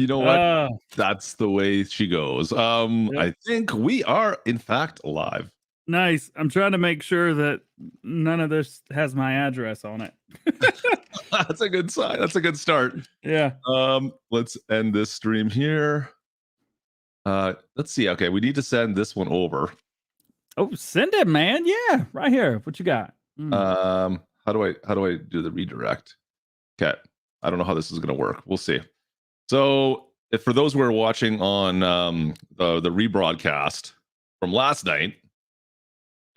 You know what? That's the way she goes. Yep. I think we are, in fact, live. Nice. I'm trying to make sure that none of this has my address on it. That's a good sign. That's a good start. Yeah. Let's end this stream here. Let's see. Okay, we need to send this one over. Oh, send it, man. Yeah, right here. What you got? How do I do the redirect? Okay. I don't know how this is going to work. We'll see. So, if for those who are watching on the rebroadcast from last night,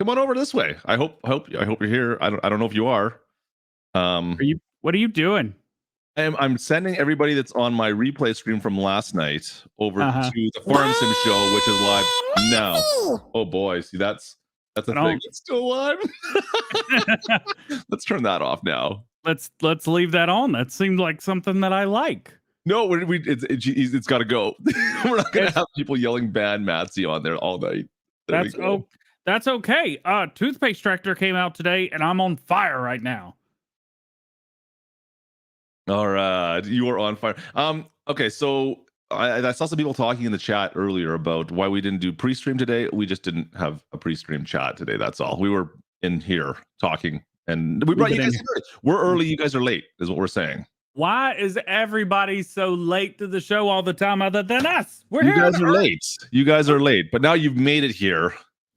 come on over this way. I hope you're here. I don't know if you are. What are you doing? I'm sending everybody that's on my replay stream from last night over to the Farm Sim show, which is live now. Oh boy, see that's a thing. It's still live. Let's turn that off now. Let's leave that on. That seemed like something that I like. No, it's got to go. We're not gonna have people yelling "Bad Matsy" on there all night. That's okay. Toothpaste Tractor came out today, and I'm on fire right now. All right, you are on fire. Okay, so I saw some people talking in the chat earlier about why we didn't do pre-stream today. We just didn't have a pre-stream chat today. That's all. We were in here talking, and we brought you guys early. We're early. You guys are late, is what we're saying. Why is everybody so late to the show all the time other than us? You guys are late. You guys are late, but now you've made it here,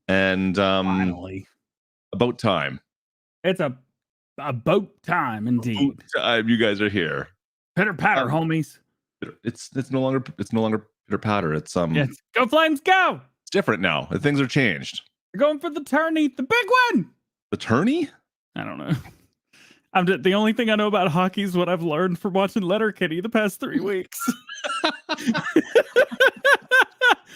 and finally, about time. It's about time indeed. About time you guys are here. Pitter patter, homies. It's no longer pitter patter. It's Yes. Go Flames, go! It's different now. Things are changed. You're going for the tourney, the big one. The tourney? I don't know. The only thing I know about hockey is what I've learned from watching Letterkenny the past 3 weeks.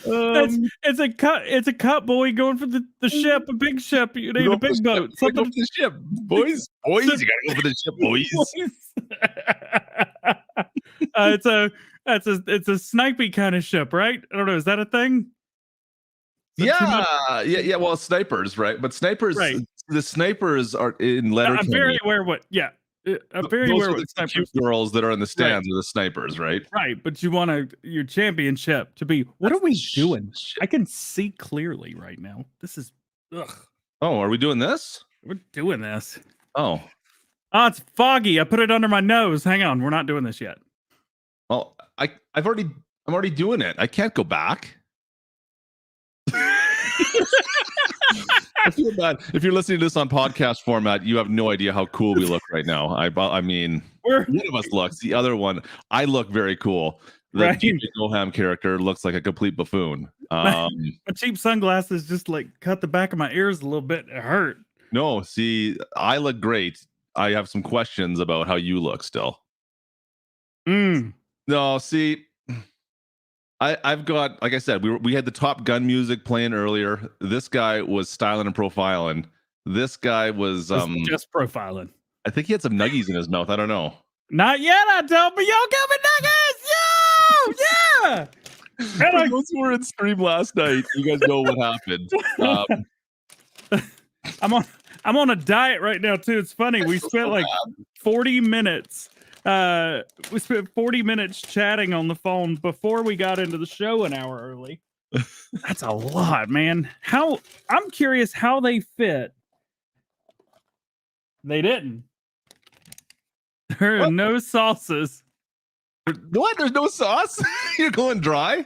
It's a cut boy going for the ship, a big ship. You need a big boat. Something for the ship, boys. You gotta go for the ship, boys. It's a snipey kind of ship, right? I don't know. Is that a thing? Yeah. Well, snipers, right? But snipers, right. The snipers are in Letterkenny. I'm very aware what. Yeah, I'm very aware what snipers. Cute girls that are in the stands are the snipers, right? Right, but you want your championship to be. What are we doing? I can see clearly right now. This is. Ugh. Oh, are we doing this? We're doing this. Oh, it's foggy. I put it under my nose. Hang on, we're not doing this yet. Well, I'm already doing it. I can't go back. I feel bad. If you're listening to this on podcast format, you have no idea how cool we look right now. I mean, one of us looks. The other one, I look very cool. The Jimmy Goham character looks like a complete buffoon. My cheap sunglasses just like cut the back of my ears a little bit. It hurt. No, see, I look great. I have some questions about how you look still. No, see, I've got, like I said, we had the Top Gun music playing earlier. This guy was styling and profiling. This guy was just profiling. I think he had some nuggies in his mouth. I don't know. Not yet, I don't. But yo, give me nuggets, yo, yeah. For those who were in stream last night, you guys know what happened. I'm on a diet right now too. It's funny. We spent like 40 minutes. We spent 40 minutes chatting on the phone before we got into the show an hour early. That's a lot, man. I'm curious how they fit. They didn't. There are no sauces. What? There's no sauce? You're going dry?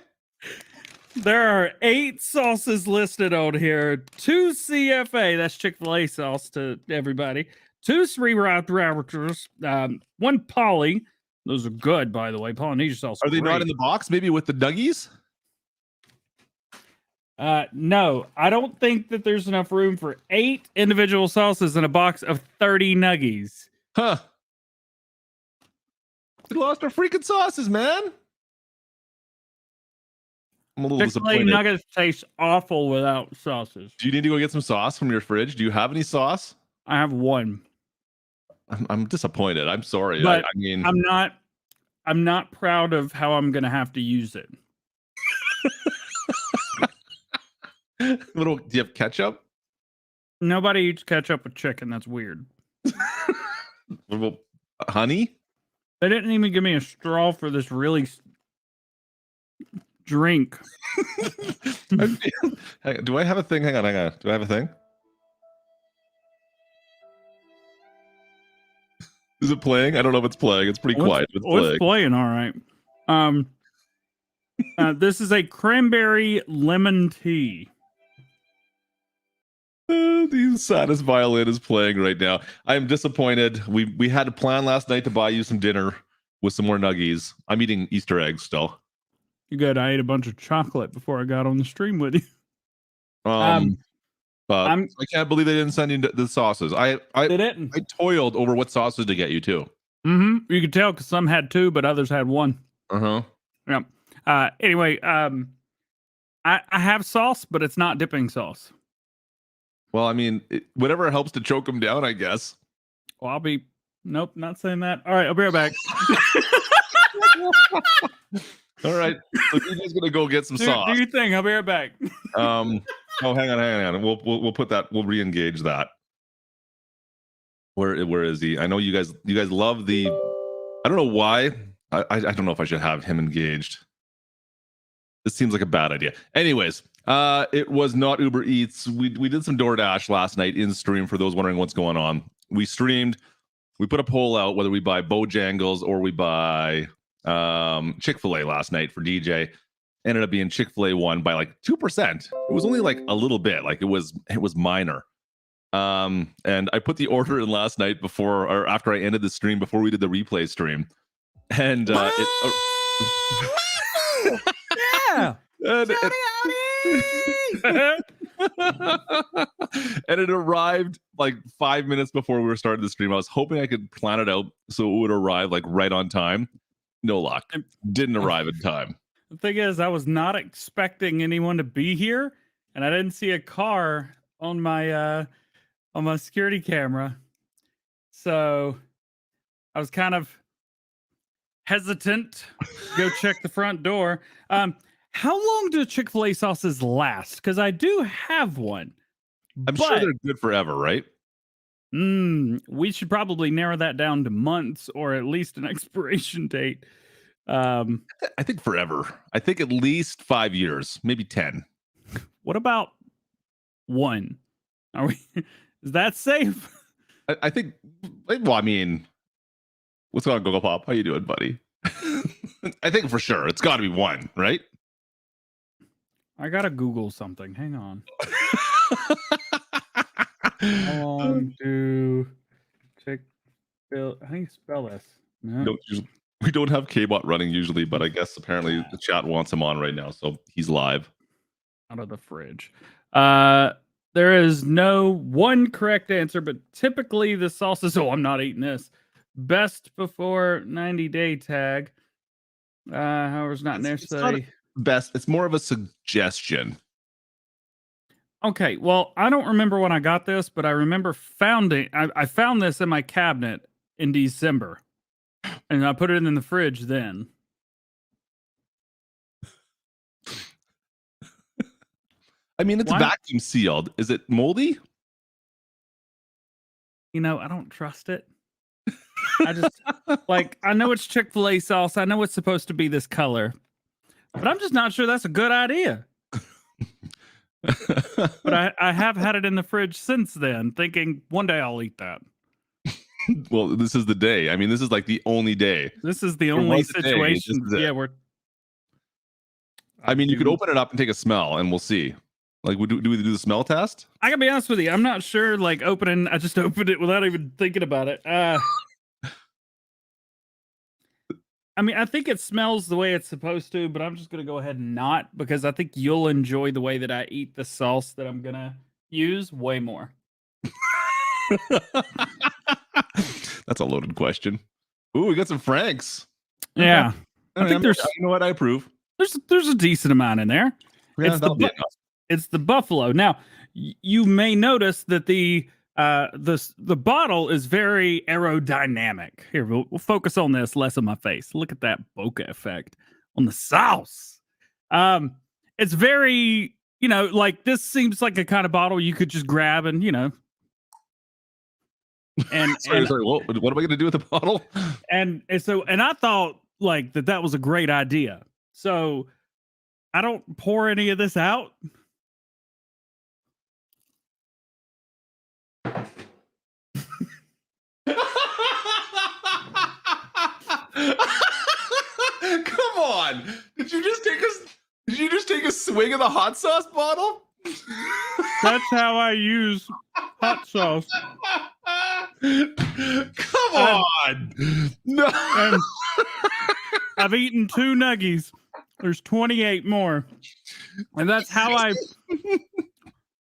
There are 8 sauces listed on here. 2 CFA, that's Chick-fil-A sauce to everybody. 2 Sri-Raptors, 1 Polly. Those are good, by the way. Polynesian sauce. Are they not in the box? Maybe with the nuggies? No, I don't think that there's enough room for 8 individual sauces in a box of 30 nuggies. Huh. We lost our freaking sauces, man. I'm a little disappointed. Nuggets taste awful without sauces. Do you need to go get some sauce from your fridge? Do you have any sauce? I have 1. I'm disappointed. I'm sorry. But I mean, I'm not proud of how I'm gonna have to use it. Do you have ketchup? Nobody eats ketchup with chicken. That's weird. What about honey? They didn't even give me a straw for this really Drink. Do I have a thing? Hang on. Do I have a thing? Is it playing? I don't know if it's playing. It's pretty quiet. It's playing all right. This is a cranberry lemon tea. The saddest violin is playing right now. I am disappointed. We had a plan last night to buy you some dinner with some more nuggies. I'm eating Easter eggs still. You good? I ate a bunch of chocolate before I got on the stream with you. But I can't believe they didn't send you the sauces. I didn't. I toiled over what sauces to get you too. Mm-hmm. You could tell because some had two, but others had one. Uh-huh. Yeah. Anyway, I have sauce, but it's not dipping sauce. Well, I mean, whatever helps to choke them down, I guess. Well, nope, not saying that. All right, I'll be right back. All right, so you're just gonna go get some sauce. Do your thing. I'll be right back. Oh, hang on. We'll put that. We'll re-engage that. Where is he? I know you guys love the. I don't know why. I don't know if I should have him engaged. This seems like a bad idea. Anyways, it was not Uber Eats. We did some DoorDash last night in stream. For those wondering what's going on, we streamed. We put a poll out whether we buy Bojangles or we buy Chick-fil-A last night for DJ. Ended up being Chick-fil-A won by like 2%. It was only like a little bit. Like it was minor. And I put the order in last night before or after I ended the stream before we did the replay stream. And yeah. And it arrived like 5 minutes before we were starting the stream. I was hoping I could plan it out so it would arrive like right on time. No luck. Didn't arrive in time. The thing is, I was not expecting anyone to be here, and I didn't see a car on my security camera. So I was kind of hesitant to go check the front door. How long do Chick-fil-A sauces last? Because I do have one. I'm sure they're good forever, right? We should probably narrow that down to months or at least an expiration date. I think forever. I think at least 5 years, maybe 10. What about 1? Are we? Is that safe? I think. Well, I mean, what's going on, Google Pop? How you doing, buddy? I think for sure it's got to be 1, right? I gotta Google something. Hang on. How long do Chick-fil-A? How do you spell this? No. We don't have K-bot running usually, but I guess apparently the chat wants him on right now, so he's live. Out of the fridge. There is no one correct answer, but typically the sauces. Oh, I'm not eating this. Best before 90-day tag. However, it's not necessarily best. It's more of a suggestion. Okay, well, I don't remember when I got this, but I remember I found this in my cabinet in December, and I put it in the fridge then. I mean, it's vacuum sealed. Is it moldy? You know, I don't trust it. I just I know it's Chick-fil-A sauce. I know it's supposed to be this color, but I'm just not sure that's a good idea. But I have had it in the fridge since then, thinking one day I'll eat that. Well, this is the day. I mean, this is like the only day. This is the only situation. Yeah, I mean, you could open it up and take a smell, and we'll see. Like, do we do the smell test? I gotta be honest with you. I'm not sure. Like opening, I just opened it without even thinking about it. I mean, I think it smells the way it's supposed to, but I'm just going to go ahead and not, because I think you'll enjoy the way that I eat the sauce that I'm going to use way more. That's a loaded question. Ooh, we got some Franks. Yeah. Okay. I think there's, you know what, I approve. There's a decent amount in there. Yeah, it's the buffalo. Now, you may notice that the bottle is very aerodynamic. Here, we'll focus on this, less on my face. Look at that bokeh effect on the sauce. It's very, like this seems like a kind of bottle you could just grab and, and sorry, what am I going to do with the bottle? And I thought like that was a great idea. So I don't pour any of this out. Come on. Did you just take a swig of the hot sauce bottle? That's how I use hot sauce. Come on. No. I've eaten 2 nuggies. There's 28 more. And that's how I.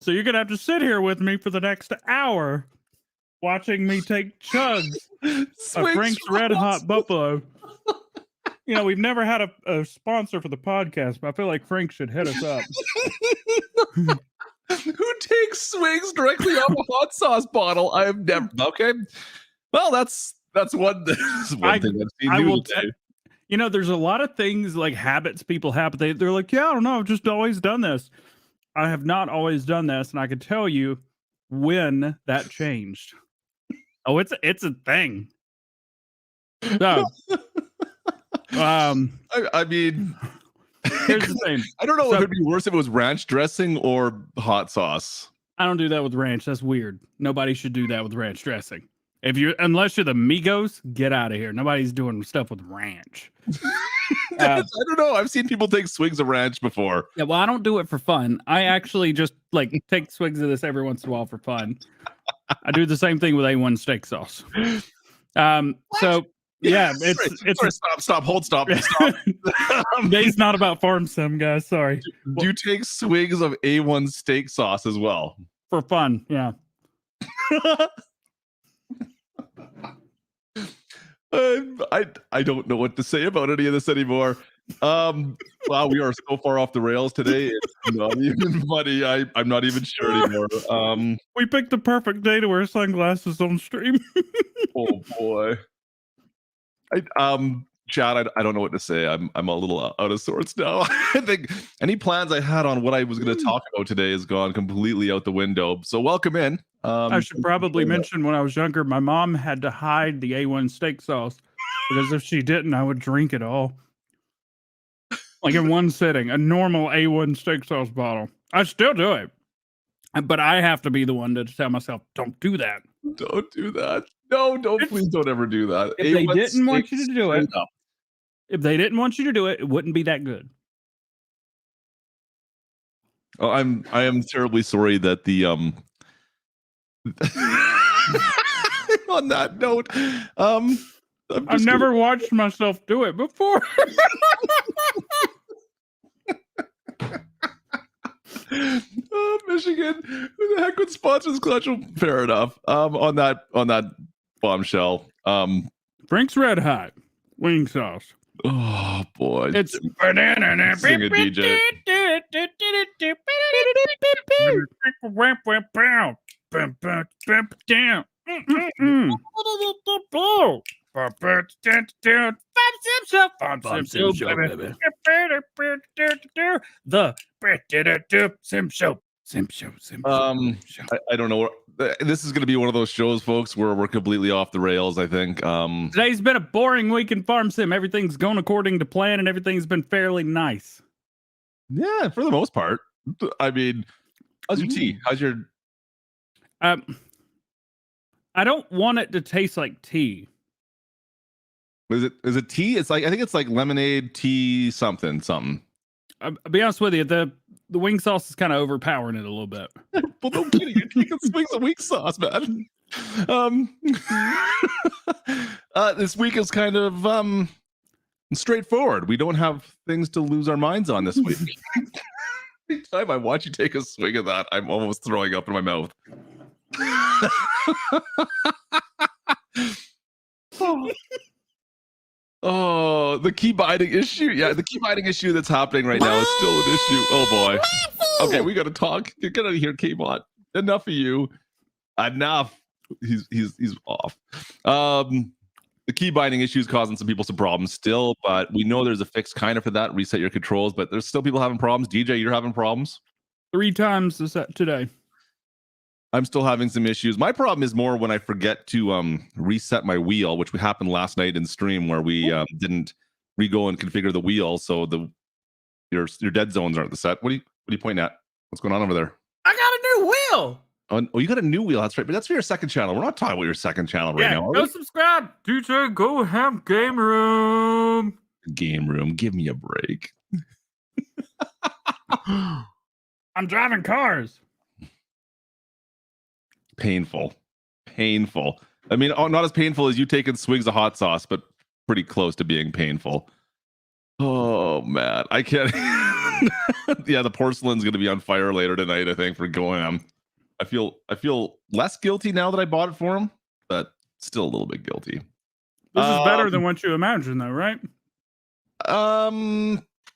So you're going to have to sit here with me for the next hour watching me take chugs of Frank's Red Hot Buffalo. You know, we've never had a sponsor for the podcast, but I feel like Frank should hit us up. Who takes swings directly off a hot sauce bottle? I have never. Okay. Well, that's one thing I've seen you today. You know, there's a lot of things like habits people have. They're like, yeah, I don't know. I've just always done this. I have not always done this. And I can tell you when that changed. Oh, it's a thing. So, I mean, here's the thing. I don't know if it'd be worse if it was ranch dressing or hot sauce. I don't do that with ranch. That's weird. Nobody should do that with ranch dressing. Unless you're the Migos, get out of here. Nobody's doing stuff with ranch. I don't know. I've seen people take swigs of ranch before. Yeah, well, I don't do it for fun. I actually just like take swigs of this every once in a while for fun. I do the same thing with A1 steak sauce. So yeah, stop. Day's not about farm sim, guys. Sorry. Do you take swigs of A1 steak sauce as well? For fun, yeah. I don't know what to say about any of this anymore. Wow, we are so far off the rails today. It's not even funny. I'm not even sure anymore. We picked the perfect day to wear sunglasses on stream. Oh boy. Chad, I don't know what to say. I'm a little out of sorts now. I think any plans I had on what I was going to talk about today has gone completely out the window. So welcome in. I should probably mention when I was younger, my mom had to hide the A1 steak sauce because if she didn't, I would drink it all. Like in one sitting, a normal A1 steak sauce bottle. I still do it. But I have to be the one to tell myself, don't do that. Don't do that. No, please don't ever do that. If they didn't want you to do it, if they didn't want you to do it, it wouldn't be that good. Oh, I am terribly sorry that the on that note, I've never watched myself do it before. Michigan, who the heck would sponsor this clutch? Fair enough. On that bombshell. Frank's Red Hot wing sauce. Oh boy, it's banana. Sing a DJ. I don't know. This is going to be one of those shows, folks, where we're completely off the rails. I think today's been a boring week in Farm Sim. Everything's gone according to plan, and everything's been fairly nice. Yeah, for the most part. I mean, how's your tea? How's your? I don't want it to taste like tea. Is it tea? It's like I think it's like lemonade, tea, something. I'll be honest with you, the wing sauce is kind of overpowering it a little bit. Well, no kidding. You're taking swings of wing sauce, man. This week is kind of straightforward. We don't have things to lose our minds on this week. Every time I watch you take a swing of that, I'm almost throwing up in my mouth. Oh, the keybinding issue. Yeah, the keybinding issue that's happening right now is still an issue. Oh boy. Okay, we gotta talk. Get out of here, Kmart. Enough of you. Enough. He's off. The keybinding issue is causing some people some problems still, but we know there's a fix kind of for that. Reset your controls, but there's still people having problems. DJ, you're having problems? 3 times today. I'm still having some issues. My problem is more when I forget to reset my wheel, which happened last night in stream where we didn't re-go and configure the wheel. So your dead zones aren't the set. What are you pointing at? What's going on over there? I got a new wheel. Oh, you got a new wheel. That's right. But that's for your second channel. We're not talking about your second channel right now. Go subscribe. DJ Go Ham Game Room. Game Room. Give me a break. I'm driving cars. Painful. I mean, not as painful as you taking swigs of hot sauce, but pretty close to being painful. Oh man, I can't. Yeah, the porcelain's going to be on fire later tonight, I think, for Goham. I feel less guilty now that I bought it for him, but still a little bit guilty. This is better than what you imagine, though, right?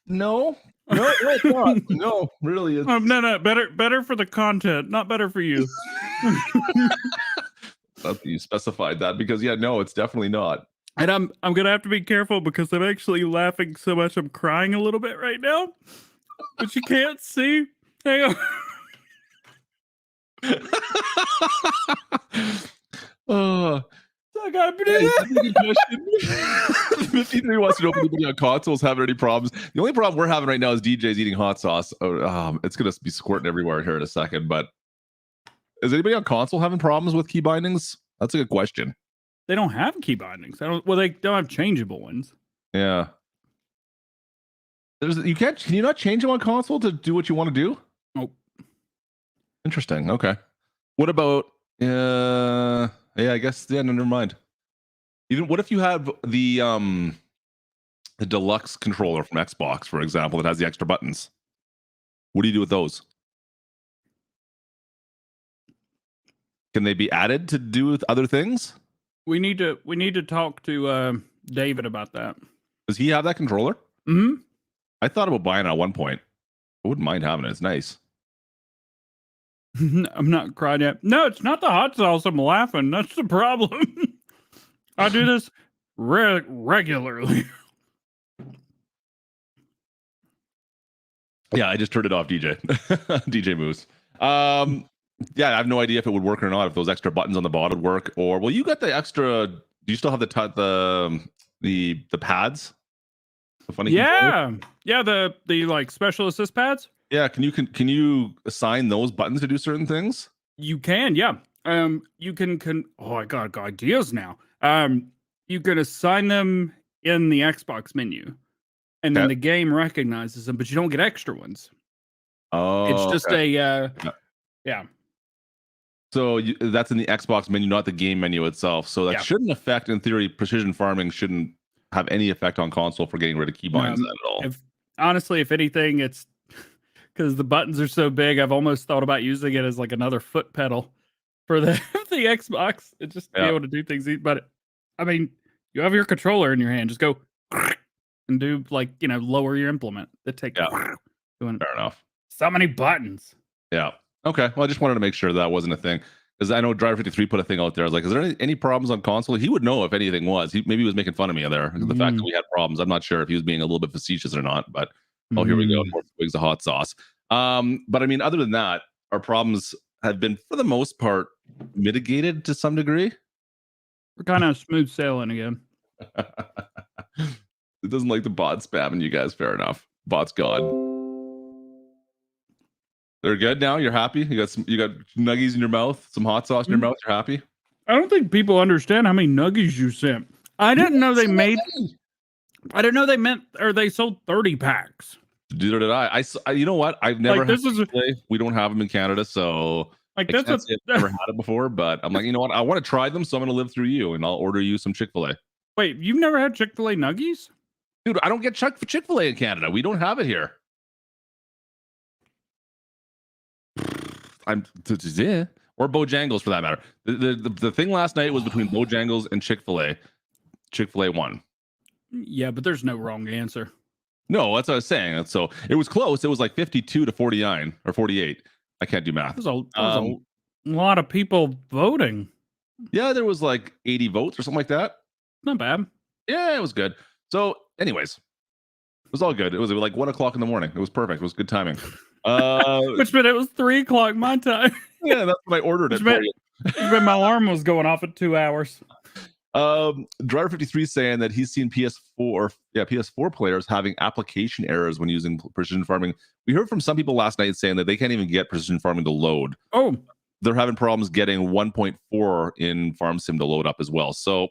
No, it's not. No, really, it's... no, better for the content, not better for you. You specified that because no, it's definitely not. And I'm gonna have to be careful because I'm actually laughing so much I'm crying a little bit right now, but you can't see. Hang on. I gotta be there. 53 wants to know if anybody on consoles having any problems. The only problem we're having right now is DJ's eating hot sauce. It's gonna be squirting everywhere here in a second. But is anybody on console having problems with key bindings? That's a good question. They don't have key bindings. They don't have changeable ones. Yeah. Can you not change them on console to do what you want to do? Nope. Interesting. Okay. What about I guess no, never mind. Even what if you have the deluxe controller from Xbox, for example, that has the extra buttons? What do you do with those? Can they be added to do with other things? We need to talk to David about that. Does he have that controller? Mm-hmm. I thought about buying it at one point. I wouldn't mind having it. It's nice. I'm not crying yet. No, it's not the hot sauce. I'm laughing. That's the problem. I do this regularly. Yeah, I just turned it off, DJ. DJ Moose. Yeah, I have no idea if it would work or not. If those extra buttons on the bottom would work, or well, you got the extra. Do you still have the pads? The funny. Yeah, the like special assist pads. Yeah, can you assign those buttons to do certain things? You can, yeah. You can. Oh, I got ideas now. You can assign them in the Xbox menu, and then the game recognizes them, but you don't get extra ones. Oh, it's just yeah. So that's in the Xbox menu, not the game menu itself. So that shouldn't affect, in theory, precision farming shouldn't have any effect on console for getting rid of keybinds at all. Honestly, if anything, it's because the buttons are so big. I've almost thought about using it as like another foot pedal for the Xbox. It just be able to do things. But I mean, you have your controller in your hand. Just go and do lower your implement. It takes fair enough. So many buttons. Yeah. Okay. Well, I just wanted to make sure that wasn't a thing because I know Driver 53 put a thing out there. I was like, is there any problems on console? He would know if anything was. Maybe he was making fun of me there. The fact that we had problems. I'm not sure if he was being a little bit facetious or not, but here we go. More twigs of hot sauce. But I mean, other than that, our problems have been, for the most part, mitigated to some degree. We're kind of smooth sailing again. It doesn't like the bot spamming you guys. Fair enough. Bot's gone. They're good now. You're happy. You got nuggies in your mouth, some hot sauce in your mouth. You're happy. I don't think people understand how many nuggies you sent. I didn't know they made. I didn't know they meant or they sold 30 packs. Neither did I. You know what? I've never. We don't have them in Canada, so I've never had it before. But I'm like, you know what? I want to try them, so I'm going to live through you, and I'll order you some Chick-fil-A. Wait, you've never had Chick-fil-A nuggies? Dude, I don't get Chick-fil-A in Canada. We don't have it here. Or Bojangles for that matter. The thing last night was between Bojangles and Chick-fil-A. Chick-fil-A won. Yeah, but there's no wrong answer. No, that's what I was saying. So it was close. It was like 52 to 49 or 48. I can't do math. There's a lot of people voting. Yeah, there was like 80 votes or something like that. Not bad. Yeah, it was good. So, anyways, it was all good. It was like 1 o'clock in the morning. It was perfect. It was good timing. Which meant it was 3 o'clock my time. Yeah, that's when I ordered it. Which meant my alarm was going off at 2 hours. Driver 53 saying that he's seen PS4 players having application errors when using precision farming. We heard from some people last night saying that they can't even get precision farming to load. Oh, They're having problems getting 1.4 in Farm Sim to load up as well. So,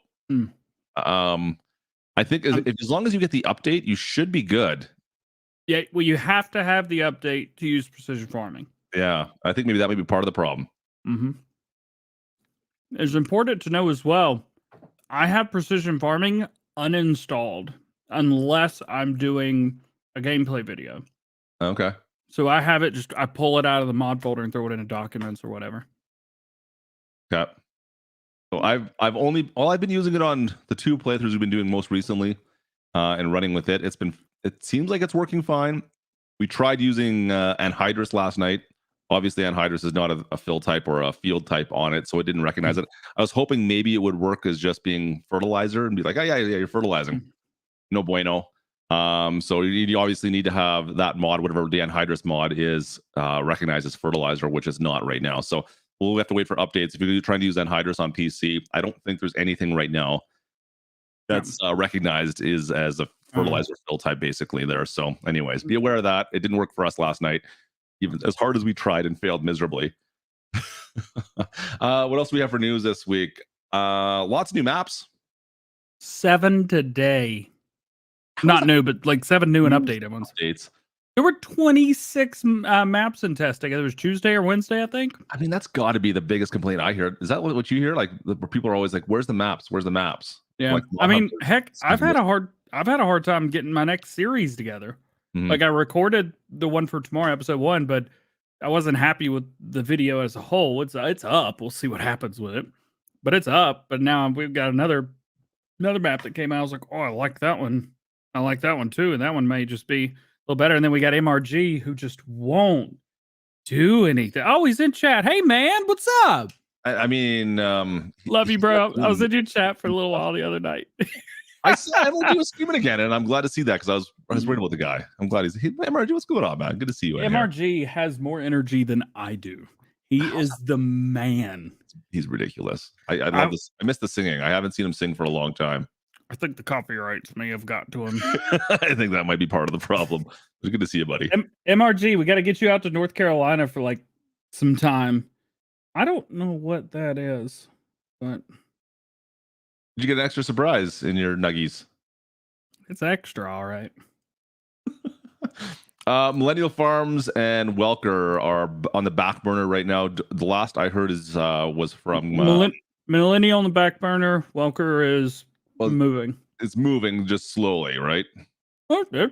I think as long as you get the update, you should be good. yeah. Well, you have to have the update to use precision farming. Yeah, I think maybe that might be part of the problem. Mm-hmm. It's important to know as well. I have precision farming uninstalled unless I'm doing a gameplay video. Okay. So I have it I pull it out of the mod folder and throw it into documents or whatever. Okay. So I've been using it on the 2 playthroughs we've been doing most recently, and running with it. It seems like it's working fine. We tried using anhydrous last night. Obviously, anhydrous is not a fill type or a field type on it, so it didn't recognize it. I was hoping maybe it would work as just being fertilizer and be like, oh yeah, you're fertilizing. No bueno. So you obviously need to have that mod, whatever the anhydrous mod is, recognized as fertilizer, which is not right now. So we'll have to wait for updates. If you're trying to use anhydrous on PC, I don't think there's anything right now that's recognized as a fertilizer fill type basically there. So anyways, be aware of that. It didn't work for us last night, even as hard as we tried and failed miserably. What else do we have for news this week? Lots of new maps. 7 today. Not new, but like 7 new and updated ones. Updates. There were 26 maps in testing. It was Tuesday or Wednesday, I think. I mean, that's got to be the biggest complaint I hear. Is that what you hear? Like, where people are always like, "Where's the maps? Where's the maps?" Yeah. Like, I mean, heck, I've had a hard time getting my next series together. Mhm. Like I recorded the one for tomorrow, episode 1, but I wasn't happy with the video as a whole. It's up. We'll see what happens with it, but it's up. But now we've got another map that came out. I was like, oh, I like that one. I like that one too, and that one may just be a little better. And then we got MRG who just won't do anything. Oh, he's in chat. Hey man, what's up? I mean, Love you, bro. I was in your chat for a little while the other night. I will do a streaming again, and I'm glad to see that because I was worried about the guy. I'm glad hey, MRG, what's going on, man? Good to see you. MRG has more energy than I do. He is the man. He's ridiculous. I love this. I miss the singing. I haven't seen him sing for a long time. I think the copyrights may have got to him. I think that might be part of the problem. It's good to see you, buddy. MRG, we got to get you out to North Carolina for like some time. I don't know what that is, but did you get an extra surprise in your nuggies? It's extra, all right. Millennial Farms and Welker are on the back burner right now. The last I heard was from Millennial on the back burner. Welker is moving. It's moving just slowly, right? Okay.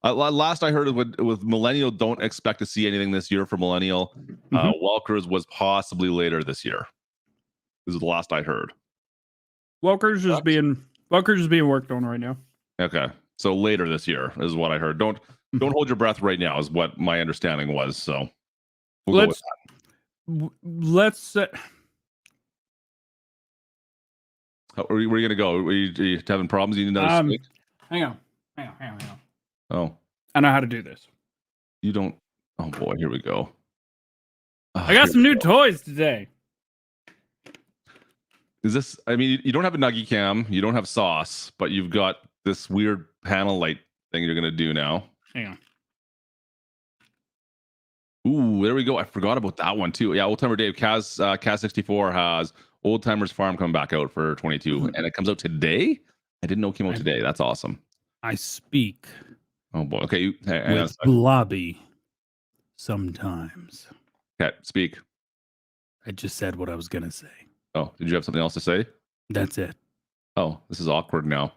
Last I heard with Millennial, don't expect to see anything this year for Millennial. Welker's was possibly later this year. This is the last I heard. Welker's just being worked on right now. Okay, so later this year is what I heard. Don't hold your breath right now is what my understanding was. So we'll go with that. Let's. Where are you gonna go? Are you having problems? You need another steak? Hang on. Oh, I know how to do this. You don't. Oh boy, here we go. I got some new toys today. Is this? I mean, you don't have a nuggy cam, you don't have sauce, but you've got this weird panel light thing you're gonna do now. Hang on. Ooh, there we go. I forgot about that one too. Yeah, Old Timer Dave, Kaz 64 has Old Timers Farm coming back out for 22, and it comes out today. I didn't know it came out today. That's awesome. I speak. Oh boy. Okay, with Blobby. Sometimes. Okay, speak. I just said what I was gonna say. Oh, did you have something else to say? That's it. Oh, this is awkward now.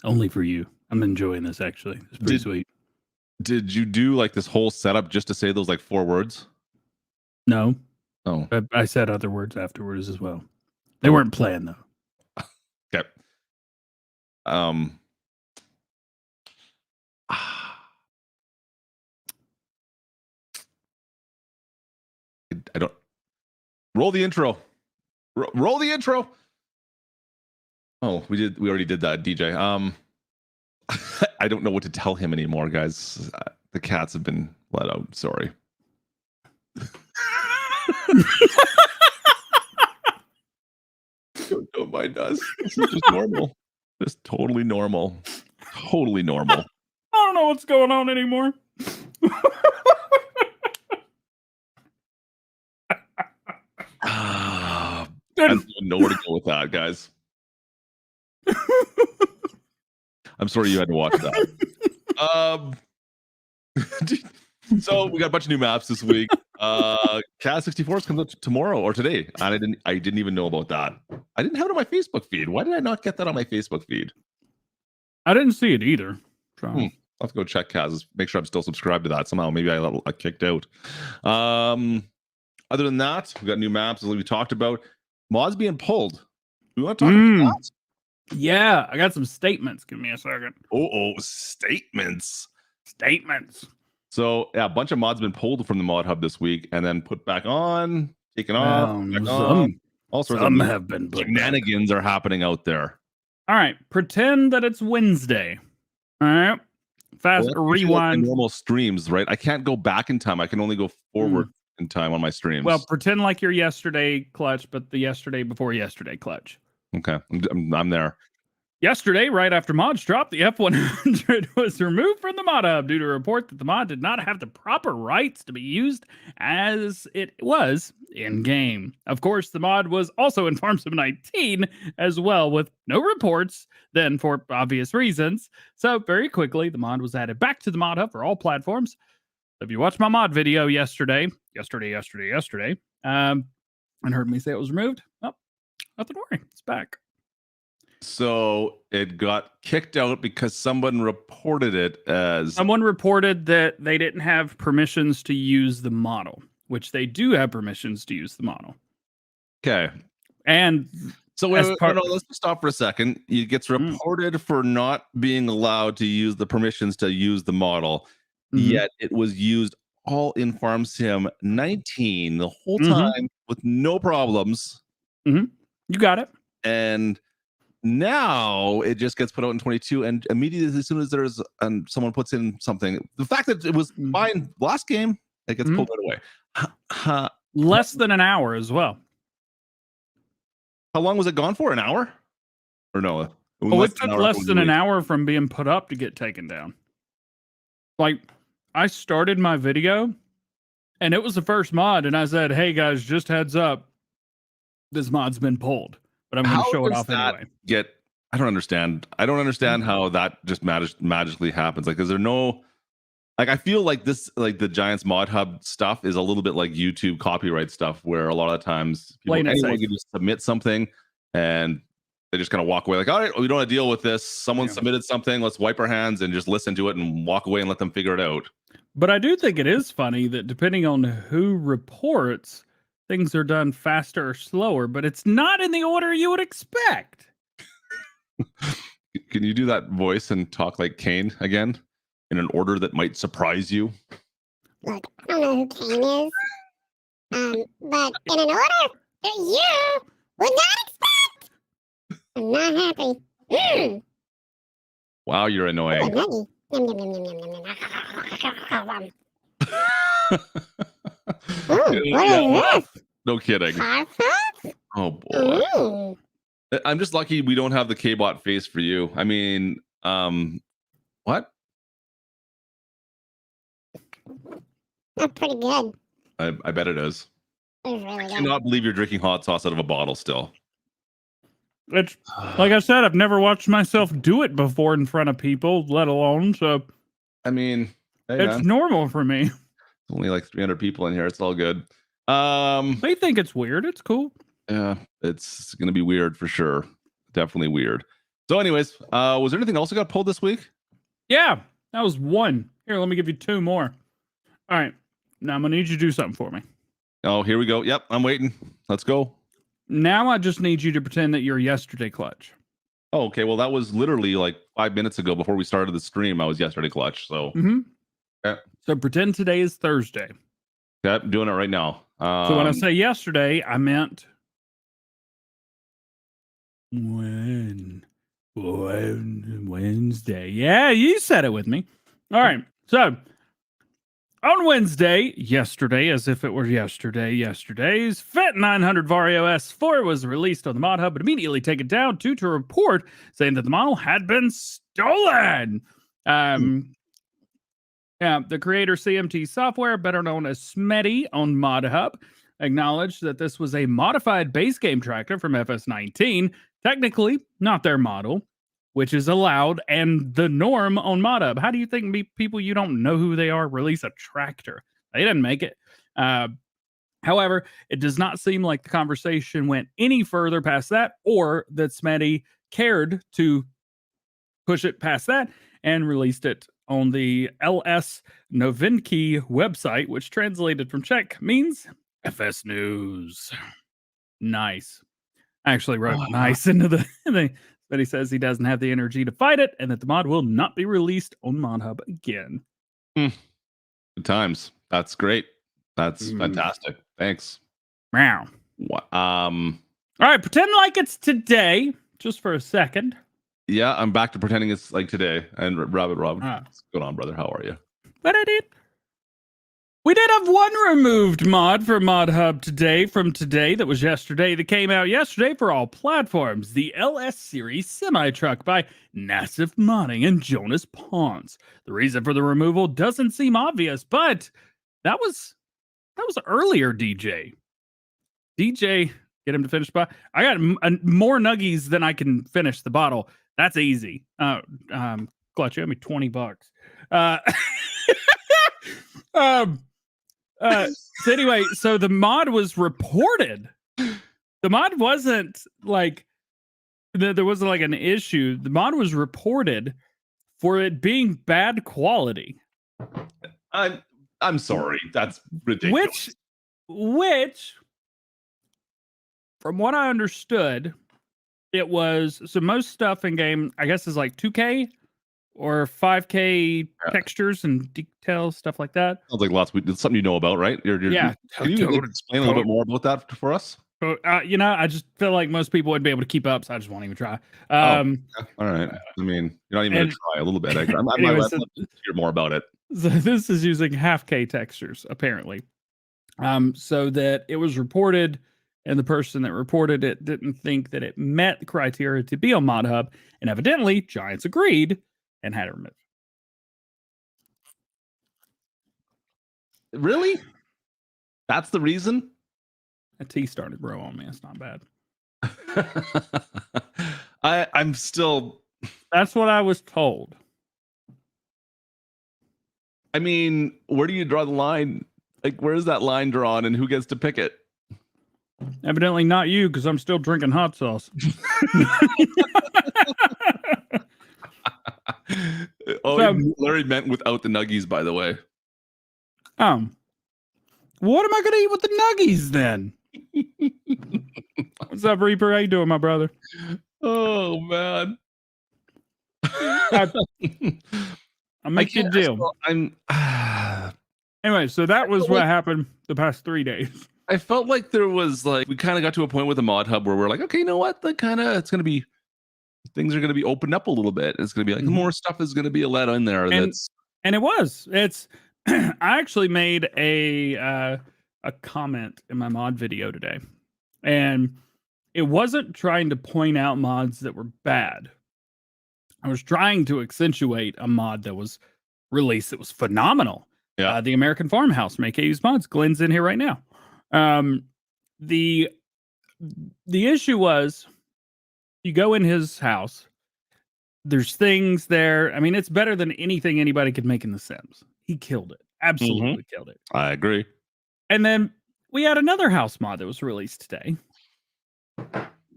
Only for you. I'm enjoying this actually. It's pretty sweet. Did you do like this whole setup just to say those like 4 words? No. Oh. I said other words afterwards as well. They weren't playing though. Okay. I don't roll the intro. Roll the intro. Oh, we already did that, DJ. I don't know what to tell him anymore, guys. The cats have been let out. Sorry. mine does. This is just normal. Just totally normal. Totally normal. I don't know what's going on anymore. I don't even know where to go with that, guys. I'm sorry you had to watch that. So we got a bunch of new maps this week. Cat 64 comes out tomorrow or today, and I didn't even know about that. I didn't have it on my Facebook feed. Why did I not get that on my Facebook feed? I didn't see it either. So. I'll have to go check Kaz. Make sure I'm still subscribed to that. Somehow, maybe I kicked out. Other than that, we got new maps as we talked about. Mods being pulled. We want to talk about that? Yeah, I got some statements. Give me a second. Oh, statements. Statements. So yeah, a bunch of mods been pulled from the mod hub this week and then put back on, taken off, back on. All sorts of have been shenanigans are happening out there. All right, pretend that it's Wednesday. All right, rewind. Like normal streams, right? I can't go back in time. I can only go forward in time on my streams. Well, pretend like you're yesterday clutch, but the yesterday before yesterday clutch. Okay, I'm there. Yesterday, right after mods dropped, the F100 was removed from the mod hub due to a report that the mod did not have the proper rights to be used as it was in-game. Of course, the mod was also in Farm Sim 19 as well, with no reports then for obvious reasons. So very quickly, the mod was added back to the mod hub for all platforms. If you watched my mod video yesterday, and heard me say it was removed, well, nothing to worry, it's back. So it got kicked out because someone reported it as... Someone reported that they didn't have permissions to use the model, which they do have permissions to use the model. Okay. And so let's just stop for a second. It gets reported for not being allowed to use the permissions to use the model, yet it was used all in Farm Sim 19 the whole time with no problems. You got it. And now it just gets put out in 22, and immediately as soon as there's someone puts in something, the fact that it was fine last game, it gets pulled right away. Less than an hour as well. How long was it gone for? An hour? Or no? It took less than an hour from being put up to get taken down. Like, I started my video, and it was the first mod, and I said, hey guys, just heads up, this mod's been pulled. But I'm going to show it off anyway. I don't understand. I don't understand how that just magically happens. Like, is there no... Like, I feel like this, like the Giants mod hub stuff is a little bit like YouTube copyright stuff, where a lot of times anyone can just submit something and they just kind of walk away. Like, all right, we don't want to deal with this. Someone submitted something. Let's wipe our hands and just listen to it and walk away and let them figure it out. But I do think it is funny that depending on who reports, things are done faster or slower, but it's not in the order you would expect. Can you do that voice and talk like Kane again in an order that might surprise you? Look, I don't know who Kane is, but in an order that you would not expect. I'm not happy. Wow, you're annoying. What is this? No kidding. Carpet? Oh boy. I'm just lucky we don't have the K-bot face for you. I mean, what? That's pretty good. I bet it is. It's really I good. cannot believe you're drinking hot sauce out of a bottle still. It's like I said, I've never watched myself do it before in front of people, let alone. So, I mean, hey, it's normal for me. It's only like 300 people in here. It's all good. They think it's weird. It's cool. Yeah, it's gonna be weird for sure. Definitely weird. So, anyways, was there anything else that got pulled this week? Yeah, that was one. Here, let me give you two more. All right, now I'm gonna need you to do something for me. Oh, here we go. Yep, I'm waiting. Let's go. Now I just need you to pretend that you're yesterday clutch. Oh, okay. Well, that was literally like 5 minutes ago before we started the stream. I was yesterday clutch. So, yeah. So pretend today is Thursday. Okay, I'm doing it right now. So when I say yesterday, I meant Wednesday. Yeah, you said it with me. All right. So On Wednesday, yesterday, as if it were yesterday's Fit 900 Vario S4 was released on the Mod Hub, but immediately taken down due to a report saying that the model had been stolen. Yeah, the creator CMT Software, better known as Smetty on Mod Hub, acknowledged that this was a modified base game tractor from FS19, technically not their model, which is allowed and the norm on Mod Hub. How do you think people you don't know who they are release a tractor? They didn't make it. However, it does not seem like the conversation went any further past that, or that Smetty cared to push it past that and released it on the LS Novinky website, which translated from Czech means FS News. Nice. I actually wrote nice into the thing. But he says he doesn't have the energy to fight it and that the mod will not be released on Mod Hub again. Good times. That's great. That's fantastic. Thanks. Wow. All right, pretend like it's today, just for a second. Yeah, I'm back to pretending it's like today. And Rob, what's going on, brother? How are you? But I did. We did have one removed mod for Mod Hub today from today that was yesterday that came out yesterday for all platforms. The LS Series semi-truck by Nassif Modding and Jonas Pons. The reason for the removal doesn't seem obvious, but that was earlier, DJ. DJ, get him to finish. I got more nuggies than I can finish the bottle. That's easy. Clutch, you owe me $20. So anyway, so the mod was reported. The mod wasn't like there wasn't like an issue. The mod was reported for it being bad quality. I'm sorry. That's ridiculous. Which from what I understood, it was so most stuff in game, I guess, is like 2K or 5K textures and details, stuff like that. Sounds like it's something you know about, right? Yeah. Can you explain a little bit more about that for us? I just feel like most people wouldn't be able to keep up, so I just won't even try. All right. I mean, you're not even going to try a little bit. I might hear more about it. So this is using half K textures, apparently. So that it was reported, and the person that reported it didn't think that it met the criteria to be on Mod Hub, and evidently Giants agreed and had it removed. Really? That's the reason? A T started to grow on me. It's not bad. I'm still. That's what I was told. I mean, where do you draw the line? Like, where's that line drawn, and who gets to pick it? Evidently not you, because I'm still drinking hot sauce. Larry meant without the nuggies, by the way. What am I going to eat with the nuggies then? What's up, Reaper? How you doing, my brother? Oh man, I'll make you a deal. Anyway, so that was what happened the past 3 days. I felt like there was we kind of got to a point with the Mod Hub where we're like, okay, you know what? Things are going to be opened up a little bit. It's going to be like more stuff is going to be let in there. And it was. I actually made a comment in my mod video today, and it wasn't trying to point out mods that were bad. I was trying to accentuate a mod that was released that was phenomenal. Yeah, the American Farmhouse from AK Use Mods. Glenn's in here right now. The issue was, you go in his house, there's things there. I mean, it's better than anything anybody could make in The Sims. He killed it. Absolutely killed it. I agree. And then we had another house mod that was released today.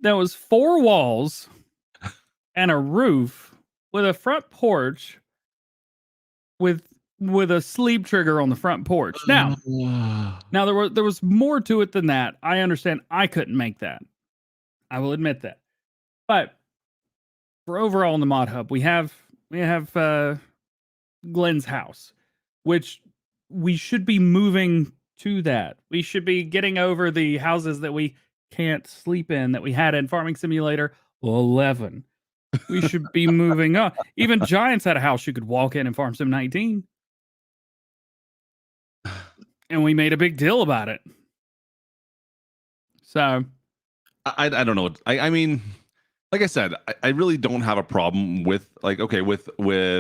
That was 4 walls and a roof with a front porch with a sleep trigger on the front porch. Now there was more to it than that. I understand I couldn't make that. I will admit that. But for overall in the Mod Hub, we have Glenn's house, which we should be moving to that. We should be getting over the houses that we can't sleep in that we had in Farming Simulator 11. We should be moving up. Even Giants had a house you could walk in Farm Sim 19. and we made a big deal about it. So I don't know. I mean, like I said, I really don't have a problem with with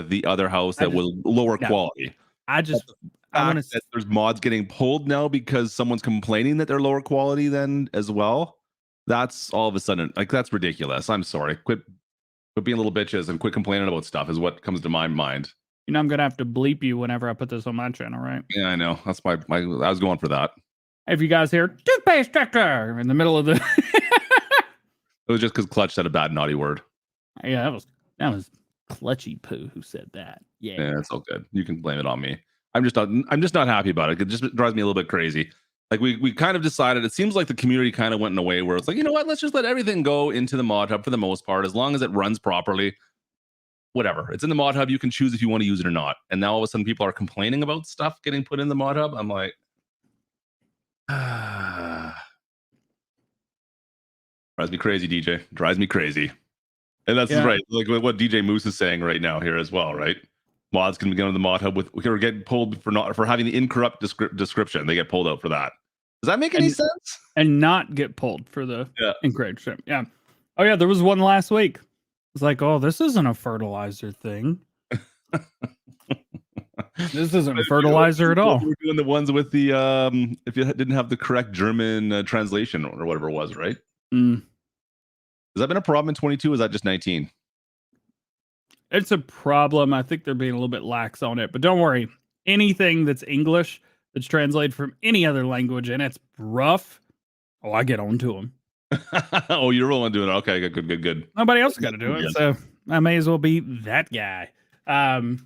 the other house that was lower quality. I want to that there's mods getting pulled now because someone's complaining that they're lower quality then as well. That's all of a sudden that's ridiculous. I'm sorry. Quit being little bitches and quit complaining about stuff is what comes to my mind. You know, I'm gonna have to bleep you whenever I put this on my channel, right? Yeah, I know. That's my I was going for that. If you guys hear toothpaste tractor in the middle of the It was just because Clutch said a bad naughty word. Yeah, that was Clutchy Poo who said that. Yeah, it's all good. You can blame it on me. I'm just not happy about it. It just drives me a little bit crazy. Like we kind of decided, it seems like the community kind of went in a way where it's like, you know what, let's just let everything go into the mod hub for the most part, as long as it runs properly. Whatever. It's in the mod hub. You can choose if you want to use it or not. And now all of a sudden people are complaining about stuff getting put in the mod hub. I'm like, drives me crazy, DJ. Drives me crazy. And that's right. Like what DJ Moose is saying right now here as well, right? Mods can be going to the mod hub or get pulled for having the incorrupt description. They get pulled out for that. Does that make any sense? And not get pulled for the incorrect ship. Yeah. Oh yeah, there was one last week. It's like, oh, this isn't a fertilizer thing. This isn't a fertilizer at all. We're doing the ones with the if you didn't have the correct German translation or whatever it was, right? Mm. Has that been a problem in 22? Or is that just 19? It's a problem. I think they're being a little bit lax on it, but don't worry. Anything that's English that's translated from any other language and it's rough, I get on to them. Oh, you're rolling doing it. Okay, good. Nobody else got to do it, so I may as well be that guy. What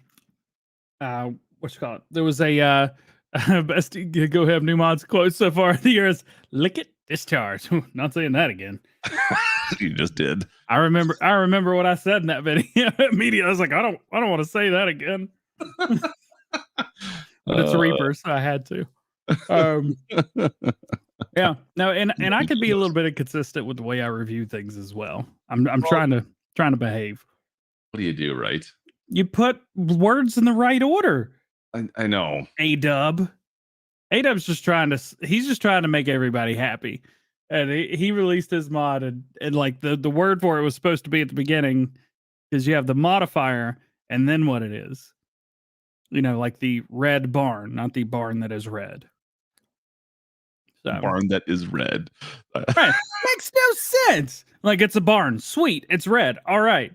you call it? There was a best go have new mods quote so far in the year is lick it, discharge. Not saying that again. You just did. I remember what I said in that video. Immediately, I was like, I don't want to say that again. But it's Reaper, so I had to. Yeah. No, and I could be a little bit inconsistent with the way I review things as well. I'm trying to behave. What do you do, right? You put words in the right order. I know. A-Dub's just trying to make everybody happy. And he released his mod and like the word for it was supposed to be at the beginning because you have the modifier and then what it is. You know, like the red barn, not the barn that is red. So, barn that is red. Right. Makes no sense. Like it's a barn. Sweet. It's red. All right.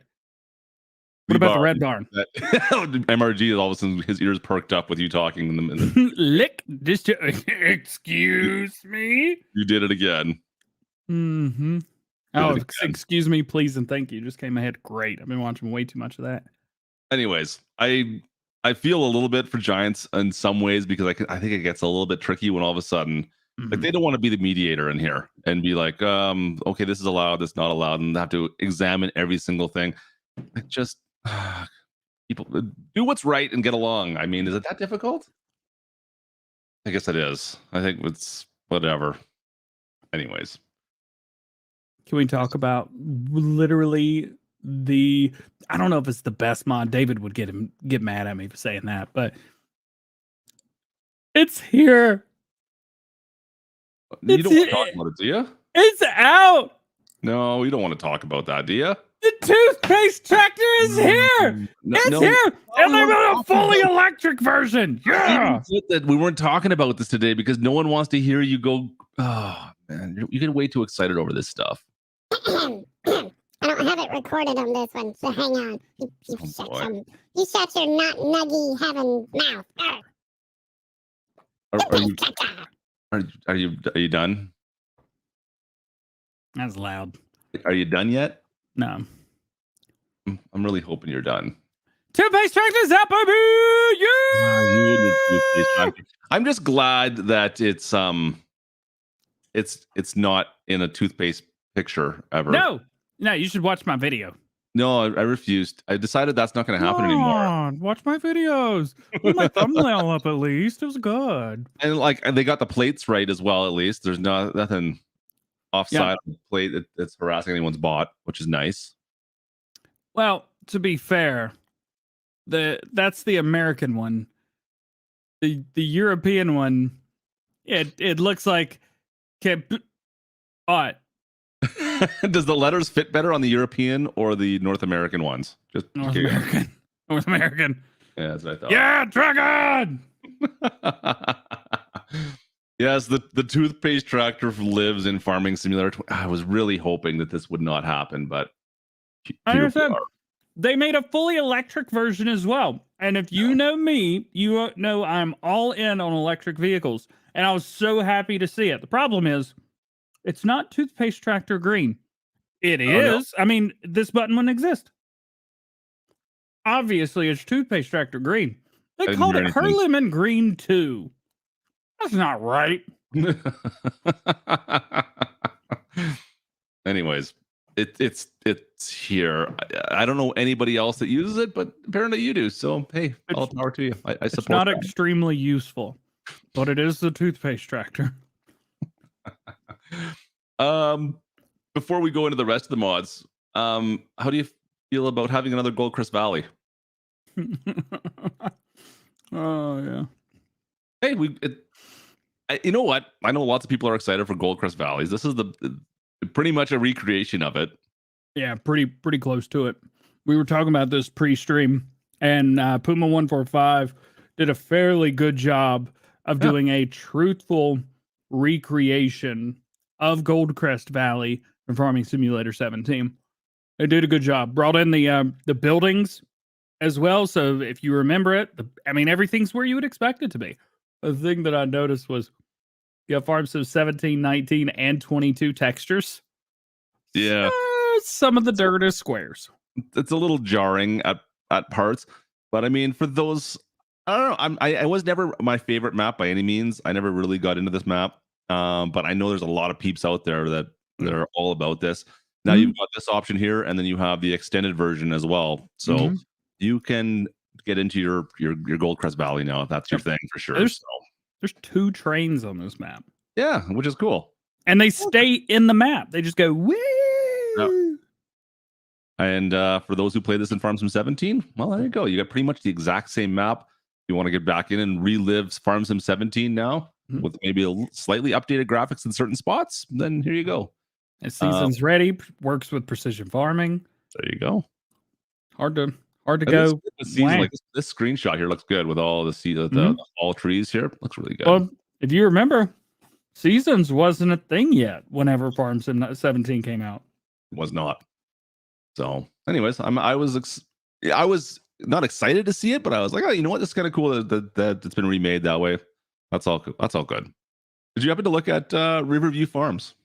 What about the red barn? MRG, all of a sudden his ears perked up with you talking. In the Lick this. Excuse me. You did it again. Mm-hmm. Oh, excuse me, please, and thank you. Just came ahead. Great. I've been watching way too much of that. Anyways, I feel a little bit for Giants in some ways because I think it gets a little bit tricky when all of a sudden like they don't want to be the mediator in here and be like, okay, this is allowed, this is not allowed, and have to examine every single thing. Like just people do what's right and get along. I mean, is it that difficult? I guess it is. I think it's whatever. Anyways. Can we talk about literally I don't know if it's the best mod. David would get mad at me for saying that, but it's here. You don't want to talk about it, do you? It's out. No, you don't want to talk about that, do you? The toothpaste tractor is here. It's here. And they're got a fully electric version. Yeah. That we weren't talking about this today because no one wants to hear you go, oh, man, you get way too excited over this stuff. I don't have it recorded on this one, so hang on. You shut your not nuggy heaven mouth. Are you done? That's loud. Are you done yet? No. I'm really hoping you're done. Toothpaste tractor's out, baby! Yeah! I'm just glad that it's not in a toothpaste picture ever. No, you should watch my video. No, I refused. I decided that's not going to happen anymore. Watch my videos. Put my thumbnail up at least. It was good. And they got the plates right as well. At least there's nothing offside of the plate that's harassing anyone's bot, which is nice. Well, to be fair, that's the American one. The European one It looks like what? Does the letters fit better on the European or the North American ones? Just North curious. American. North American. Yeah, that's what I thought. Yeah, dragon. Yes, the toothpaste tractor lives in Farming Simulator. I was really hoping that this would not happen, but I here we understand. are. They made a fully electric version as well. And if you know me, you know I'm all in on electric vehicles. And I was so happy to see it. The problem is, it's not toothpaste tractor green. It is. No. I mean, this button wouldn't exist. Obviously, it's toothpaste tractor green. They didn't called hear it anything. Herleman Green 2. That's not right. Anyways, it's here. I don't know anybody else that uses it, but apparently you do. So hey, all power to you. I It's support not that. extremely useful, but it is the toothpaste tractor. Before we go into the rest of the mods, how do you feel about having another Goldcrest Valley? Oh yeah. Hey, you know what? I know lots of people are excited for Goldcrest Valleys. This is pretty much a recreation of it. Yeah, pretty close to it. We were talking about this pre-stream, and Puma145 did a fairly good job of doing a truthful recreation of Goldcrest Valley from Farming Simulator 17. They did a good job. Brought in the buildings as well. So if you remember it, everything's where you would expect it to be. The thing that I noticed was you have Farm Sim 17, 19, and 22 textures. Yeah. Some of the dirt is squares. It's a little jarring at parts, but I mean, for those, I don't know. I was never my favorite map by any means. I never really got into this map, but I know there's a lot of peeps out there that are all about this. Now you've got this option here, and then you have the extended version as well. So you can get into your Goldcrest Valley now if that's your thing for sure. There's 2 trains on this map. Yeah, which is cool. And they stay in the map. They just go woo. Yep. And for those who play this in Farm Sim 17, well, there you go. You got pretty much the exact same map. You want to get back in and relive Farm Sim 17 now with maybe slightly updated graphics in certain spots, then here you go. And Season's ready. Works with precision farming. There you go. Hard to go. Season, like this screenshot here looks good with all the fall trees here. Looks really good. Well, if you remember, Seasons wasn't a thing yet whenever Farm Sim 17 came out. It was not. So, anyways, I was not excited to see it, but I was like, oh, you know what? It's kind of cool that it's been remade that way. That's all good. Did you happen to look at Riverview Farms?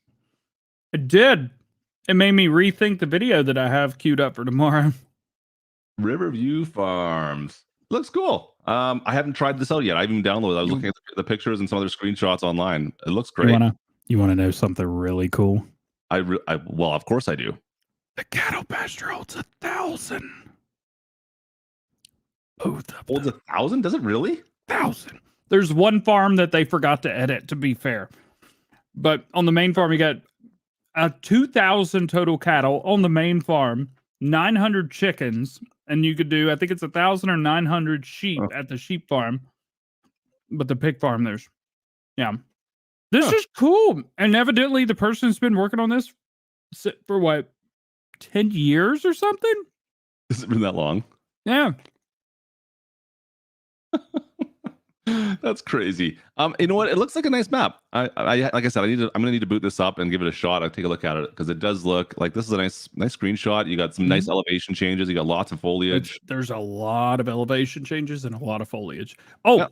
It did. It made me rethink the video that I have queued up for tomorrow. Riverview Farms looks cool. I haven't tried this out yet. I haven't even downloaded it. I was looking at the pictures and some other screenshots online. It looks great. You wanna know something really cool? Well, of course I do. The cattle pasture holds 1,000. Both of Holds them. 1,000? Does it really? 1,000. There's one farm that they forgot to edit, to be fair. But on the main farm, you got 2,000 total cattle on the main farm, 900 chickens, and you could do, I think it's 1,000 or 900 sheep at the sheep farm. But the pig farm, this is cool. And evidently, the person's been working on this for what, 10 years or something? Has it been that long? Yeah. That's crazy. You know what? It looks like a nice map. I like I said, I'm gonna need to boot this up and give it a shot. I'll take a look at it because it does look like this is a nice screenshot. You got some nice elevation changes. You got lots of foliage. There's a lot of elevation changes and a lot of foliage. Oh,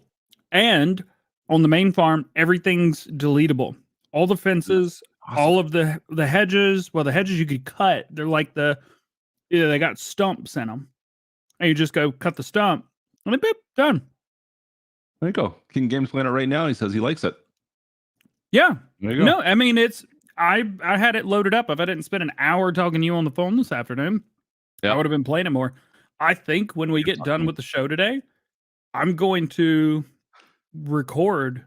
and on the main farm, everything's deletable. All the fences, all of the hedges. Well, the hedges you could cut. They're like they got stumps in them, and you just go cut the stump, and then beep, done. There you go. King Games playing it right now. He says he likes it. Yeah. There you go. No, I mean I had it loaded up. If I didn't spend an hour talking to you on the phone this afternoon, I would have been playing it more. I think when we get done with the show today, I'm going to record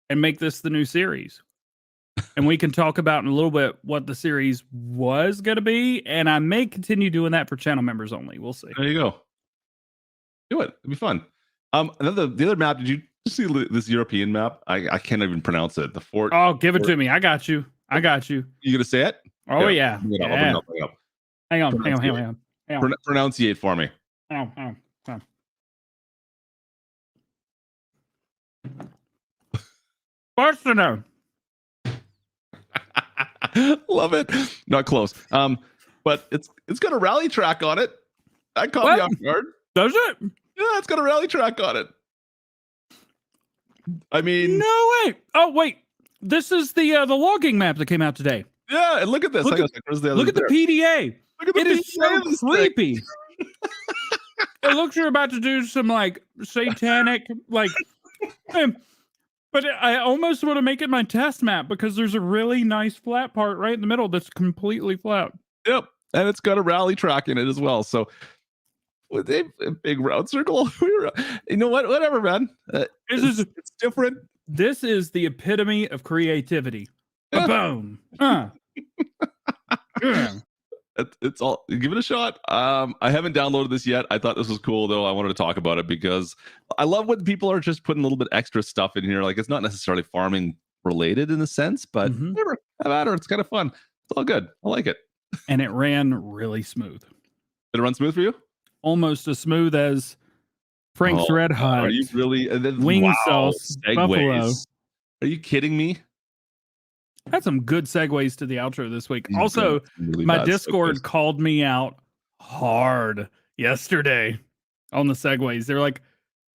and make this the new series. And we can talk about in a little bit what the series was going to be. And I may continue doing that for channel members only. We'll see. There you go. Do it. It'll be fun. The other map, did you see this European map. I can't even pronounce it. The fort. Oh, give it to me. I got you. I got you. You gonna say it? Oh yeah. Bring it up, Yeah. bring it up. Hang on. Hang on. Pronunciate for me. Hang on. Barcelona. Love it. Not close. But it's got a rally track on it. That caught me off guard. Does it? Yeah, it's got a rally track on it. I mean, no way. Oh wait, this is the logging map that came out today. Yeah, and look at this. Look at the PDA. It is so creepy. It looks you're about to do some like satanic like. But I almost want to make it my test map because there's a really nice flat part right in the middle that's completely flat. Yep, and it's got a rally track in it as well. So with a big round circle, you know what? Whatever, man. It's different. This is the epitome of creativity. Yeah. Boom. Yeah. It's all. Give it a shot. I haven't downloaded this yet. I thought this was cool though. I wanted to talk about it because I love when people are just putting a little bit extra stuff in here. Like it's not necessarily farming related in a sense, but whatever. Have at her. It's kind of fun. It's all good. I like it. And it ran really smooth. Did it run smooth for you? Almost as smooth as Frank's Red Hot. Are you really? Wing sauce. Buffalo. Are you kidding me? Had some good segues to the outro this week. Also, really my Discord called me out hard yesterday on the segues. They're like,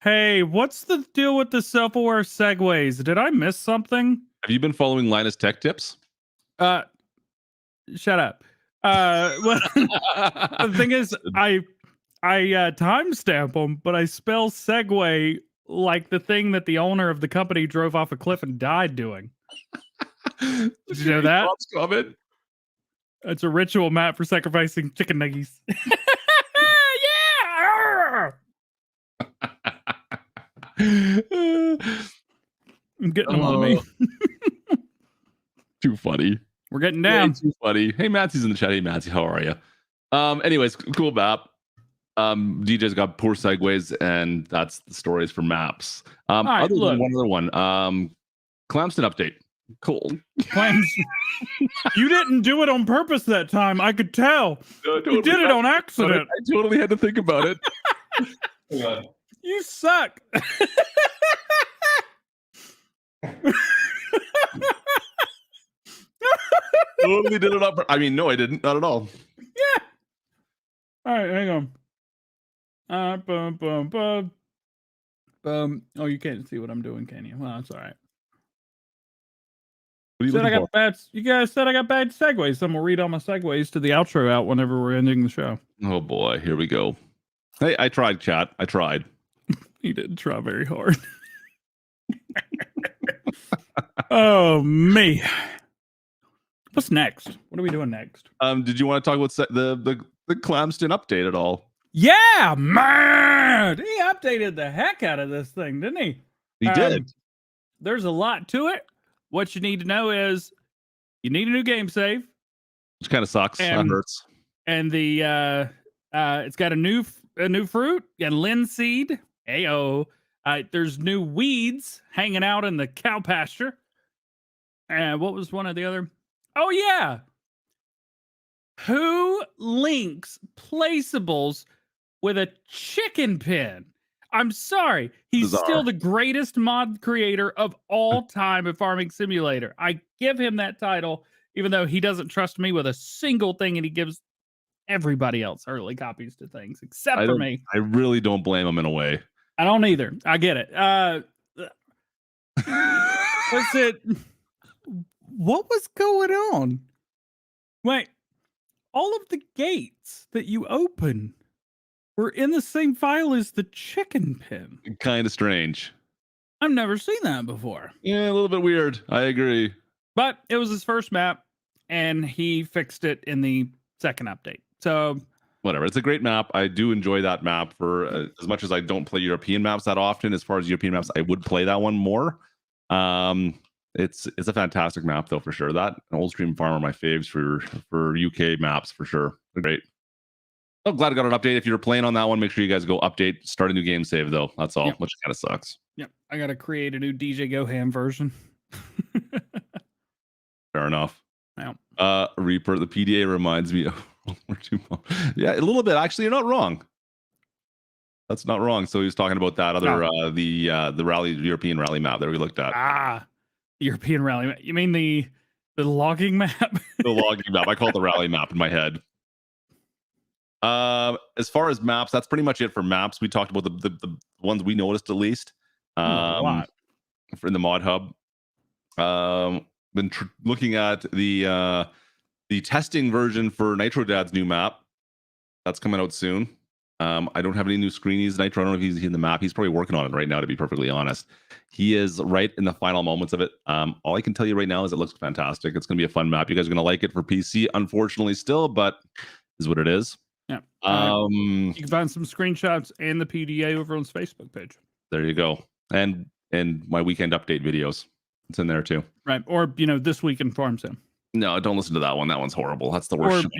hey, what's the deal with the self-aware segues? Did I miss something? Have you been following Linus Tech Tips? Shut up. The thing is, I timestamp them, but I spell segue like the thing that the owner of the company drove off a cliff and died doing. Did you know that? Comment? It's a ritual map for sacrificing chicken nuggies. Yeah! I'm getting them on me. Too funny. We're getting down. Too funny. Hey, Matsy's in the chat. Hey, Matsy, how are you? Anyways, cool map. DJ's got poor segues, and that's the stories for maps. Right, other than one other one. Clamston update. Cool. Clams. You didn't do it on purpose that time. I could tell. No, totally. You did it on accident. I totally had to think about it. Hang on. You suck. Totally did it up. I mean, no, I didn't. Not at all. Yeah. All right, hang on. Boom. Oh, you can't see what I'm doing, can you? Well, that's all right. You guys said I got bad segues. So I'm gonna read all my segues to the outro out whenever we're ending the show. Oh boy, here we go. Hey, I tried, chat. I tried. You didn't try very hard. Oh me. What's next? What are we doing next? Did you want to talk about the Clamston update at all? Yeah, man. He updated the heck out of this thing, didn't he? He did. There's a lot to it. What you need to know is you need a new game save, which kind of sucks. That hurts. And the it's got a new fruit and linseed. Ayo. There's new weeds hanging out in the cow pasture. And what was one of the other? Oh yeah. Who links placeables with a chicken pen? I'm sorry. He's still the greatest mod creator of all time in Farming Simulator. I give him that title, even though he doesn't trust me with a single thing, and he gives everybody else early copies to things, except for me. I really don't blame him in a way. I don't either. I get it. What's it? What was going on? Wait, all of the gates that you open were in the same file as the chicken pen. Kind of strange. I've never seen that before. Yeah, a little bit weird. I agree. But it was his first map, and he fixed it in the second update. So whatever. It's a great map. I do enjoy that map for as much as I don't play European maps that often. As far as European maps, I would play that one more. It's a fantastic map though, for sure. That and Old Stream Farm are my faves for UK maps for sure. They're great. I'm glad I got an update. If you're playing on that one, make sure you guys go update, start a new game save though. That's all, which kind of sucks. Yeah. I gotta create a new DJ Go Ham version. Fair enough. Yeah. Reaper, the PDA reminds me of yeah, a little bit. Actually, you're not wrong. That's not wrong. So he was talking about that other the rally European rally map that we looked at. European rally map. You mean the logging map? The logging map. I call it the rally map in my head. As far as maps, that's pretty much it for maps. We talked about the ones we noticed at least. A lot. In the mod hub. Been looking at the testing version for Nitro Dad's new map. That's coming out soon. I don't have any new screenies. Nitro, I don't know if he's in the map. He's probably working on it right now, to be perfectly honest. He is right in the final moments of it. All I can tell you right now is it looks fantastic. It's going to be a fun map. You guys are going to like it for PC, unfortunately, still, but is what it is. Yeah. You can find some screenshots and the PDA over on his Facebook page. There you go. And my weekend update videos. It's in there too. Right. Or, This Week in Farm Sim. No, don't listen to that one. That one's horrible. That's the worst. Or,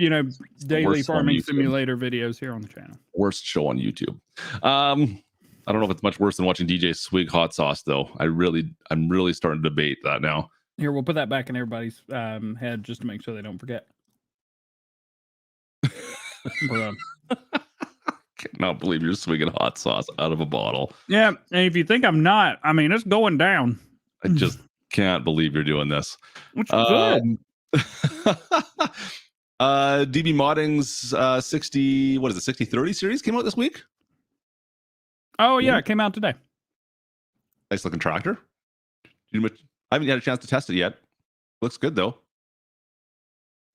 daily farming simulator videos here on the channel. Worst show on YouTube. I don't know if it's much worse than watching DJ Swig hot sauce, though. I'm really starting to debate that now. Here, we'll put that back in everybody's head just to make sure they don't forget. Cannot believe you're swigging hot sauce out of a bottle. Yeah, and if you think I'm not, I mean, it's going down. I just can't believe you're doing this. Which is good. DB Modding's 60/30 series came out this week. Oh yeah, it came out today. Nice looking tractor. I haven't had a chance to test it yet. Looks good though.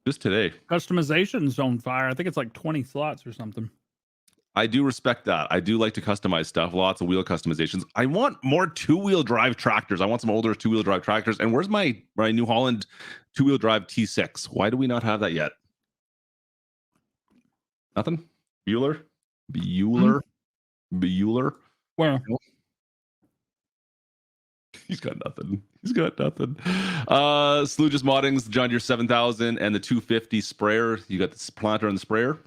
Just today. Customization's on fire. I think it's like 20 slots or something. I do respect that. I do like to customize stuff. Lots of wheel customizations. I want more 2-wheel drive tractors. I want some older 2-wheel drive tractors. And where's my New Holland 2-wheel drive T6? Why do we not have that yet? Nothing? Bueller? Well, He's got nothing. Slugis Modding's the John Deere 7000 and the 250 sprayer. You got the planter and the sprayer.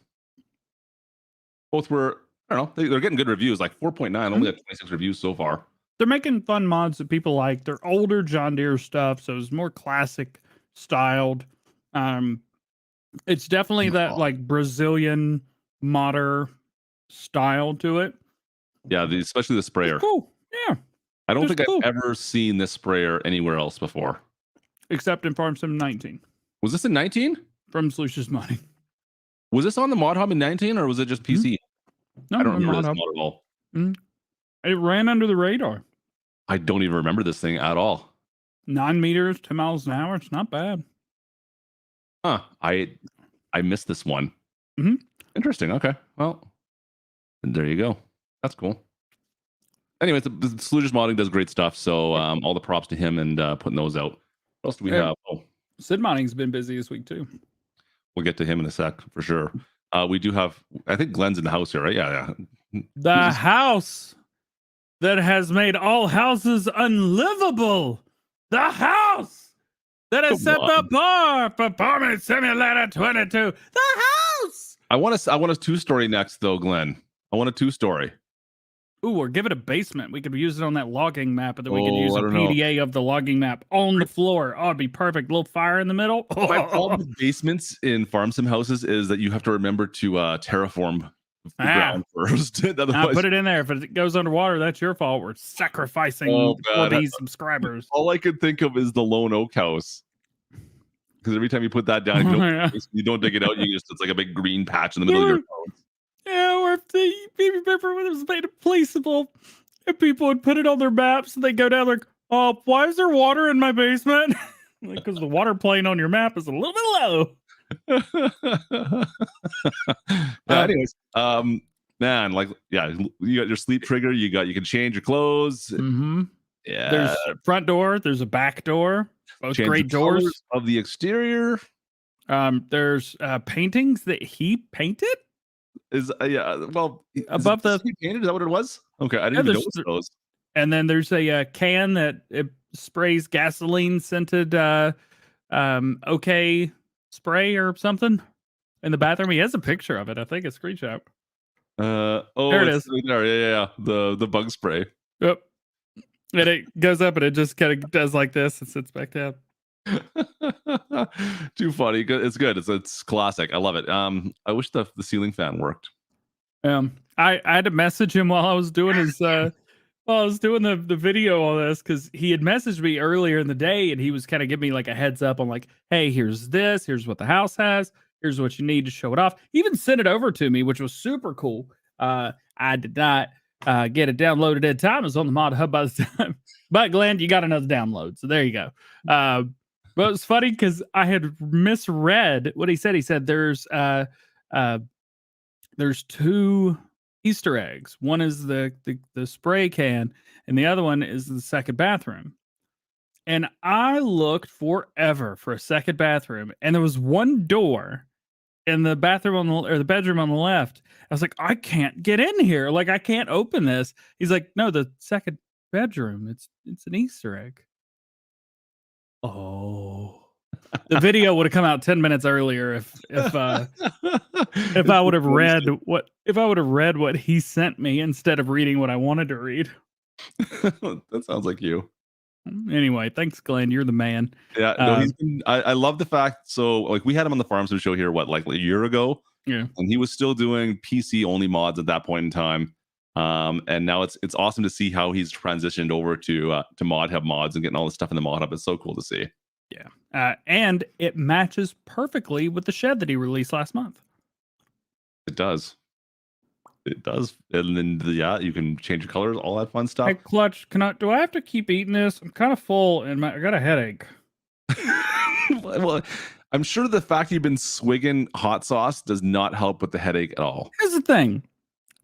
Both were, I don't know, they're getting good reviews, like 4.9, only got 26 reviews so far. they're making fun mods that people like. They're older John Deere stuff, so it's more classic styled. It's definitely that like Brazilian modder style to it. Yeah, especially the sprayer. It's cool. Yeah. I don't think cool. I've ever seen this sprayer anywhere else before. Except in Farm Sim 19 Was this in 19? from Slush's Money. Was this on the Mod Hub in 19 or was it just PC? No, I don't remember Mod this Hub. mod at all. It ran under the radar. I don't even remember this thing at all. 9 meters, 10 miles an hour. It's not bad. Huh. I missed this one. Mhm. Interesting. Okay. Well, there you go. That's cool. Anyways, the Slugis Modding does great stuff. So all the props to him and putting those out. What else do we have? Oh, Sid Mining been busy this week too. we'll get to him in a sec for sure. We do have, I think Glenn's in the house here, right? Yeah. The house that has made all houses unlivable. The house that has set the bar for Farming Simulator 22. The house. I want a 2-story next though, Glenn. I want a 2-story. Ooh, or give it a basement. We could use it on that logging map, and then we could Oh, use I a don't know. PDA of the logging map on the floor. Oh, it'd be perfect. Little fire in the middle. My problem with basements in farm sim houses is that you have to remember to terraform the ground first. Otherwise, Put it in there. If it goes underwater, that's your fault. We're sacrificing God. 40 subscribers. all I could think of is the lone oak house. Because every time you put that down, you don't dig it out. It's like a big green patch in the middle of your house. Yeah, or if the baby pepper was made placeable, if people would put it on their maps and they go down like, oh, why is there water in my basement? Because the water plane on your map is a little bit low. Anyways, man, like, yeah, you got your sleep trigger. You can change your clothes. Mm-hmm. Yeah, There's a front door. There's a back door. Both change great the colors doors. of the exterior. There's paintings that he painted Is well above the. painted. Is that what it was? Okay, I didn't even notice those. And then there's a can that it sprays gasoline scented okay spray or something in the bathroom. He has a picture of it. I think a screenshot. Oh, There it is. Right there. Yeah. The bug spray. Yep. And it goes up and it just kind of does like this and sits back down. Too funny. It's good. It's classic. I love it. I wish the ceiling fan worked. I had to message him while I was doing his while I was doing the video on this, because he had messaged me earlier in the day and he was kind of giving me like a heads up on like, hey, here's this, here's what the house has, here's what you need to show it off. He even sent it over to me, which was super cool. I did not get it downloaded in time. It was on the mod hub by the time. But Glenn, you got another download. So there you go. But it was funny because I had misread what he said. He said there's 2 Easter eggs. One is the spray can, and the other one is the second bathroom. And I looked forever for a second bathroom, and there was one door in the bathroom or the bedroom on the left. I was like, I can't get in here. Like, I can't open this. He's like, no, the second bedroom. It's an Easter egg. Oh. The video would have come out 10 minutes earlier if I would have read what he sent me instead of reading what I wanted to read. That sounds like you. Anyway, thanks, Glenn. You're the man. Yeah, no, I love the fact. So, like, we had him on the Farm Sim show here, like a year ago? Yeah. And he was still doing PC only mods at that point in time. And now it's awesome to see how he's transitioned over to Mod Hub mods and getting all the stuff in the Mod Hub. It's so cool to see. Yeah. And it matches perfectly with the shed that he released last month. It does. It does. And then, yeah, you can change the colors, all that fun stuff. Hey, Clutch, do I have to keep eating this? I'm kind of full and I got a headache. Well, I'm sure the fact you've been swigging hot sauce does not help with the headache at all. Here's the thing.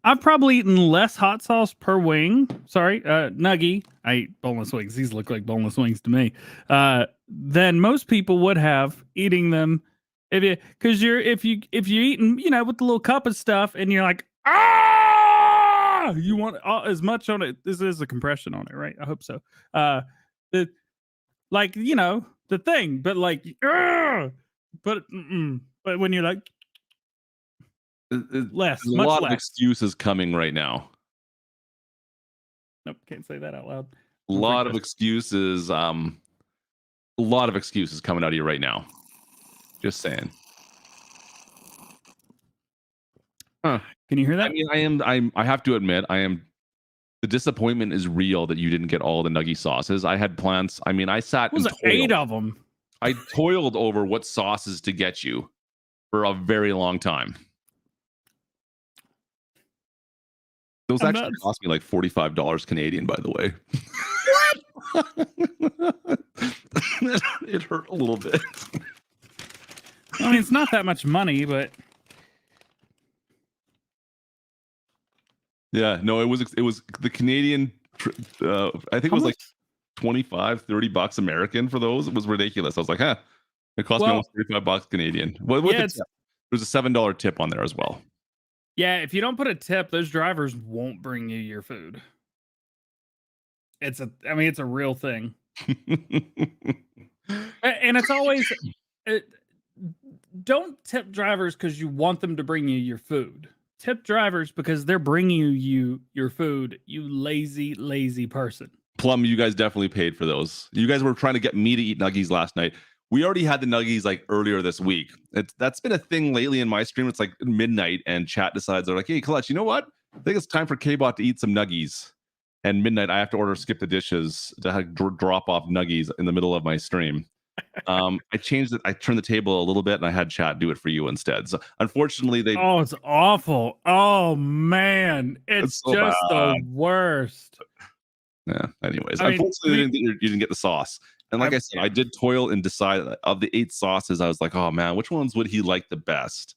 I've probably eaten less hot sauce per wing. Sorry, nuggie. I eat boneless wings. These look like boneless wings to me. Than most people would have eating them. If you eating, with the little cup of stuff and you're like, you want as much on it. This is a compression on it, right? I hope so. The thing, but like, but when you're like, less, There's a much lot less. of excuses coming right now. Nope, can't say that out loud. A lot of excuses. A lot of excuses coming out of you right now. Just saying. Can you hear that? I mean, I have to admit, the disappointment is real that you didn't get all the nuggy sauces. I had plans. I mean, I sat. It was 8 of them. I toiled over what sauces to get you for a very long time. Those actually cost me like $45 Canadian, by the way. What? It hurt a little bit. I mean, it's not that much money, but yeah, no, it was the Canadian. I think it was like $25-$30 American for those. It was ridiculous. I was like, it cost me almost $35 Canadian. There's a $7 tip on there as well. Yeah, if you don't put a tip, those drivers won't bring you your food. It's a real thing. And it's always, don't tip drivers because you want them to bring you your food. Tip drivers because they're bringing you your food, you lazy person. Plum, you guys definitely paid for those. You guys were trying to get me to eat nuggies last night. We already had the nuggies like earlier this week. That's been a thing lately in my stream. It's like midnight and chat decides they're like, hey, Clutch, you know what? I think it's time for K-Bot to eat some nuggies. And midnight, I have to order skip the dishes to drop off nuggies in the middle of my stream. I changed it. I turned the table a little bit and I had chat do it for you instead. So unfortunately, Oh, it's awful. Oh man, it's so just bad. the worst. Yeah. Anyways, unfortunately, you didn't get the sauce. And like I said, I did toil and decide of the 8 sauces. I was like, oh man, which ones would he like the best?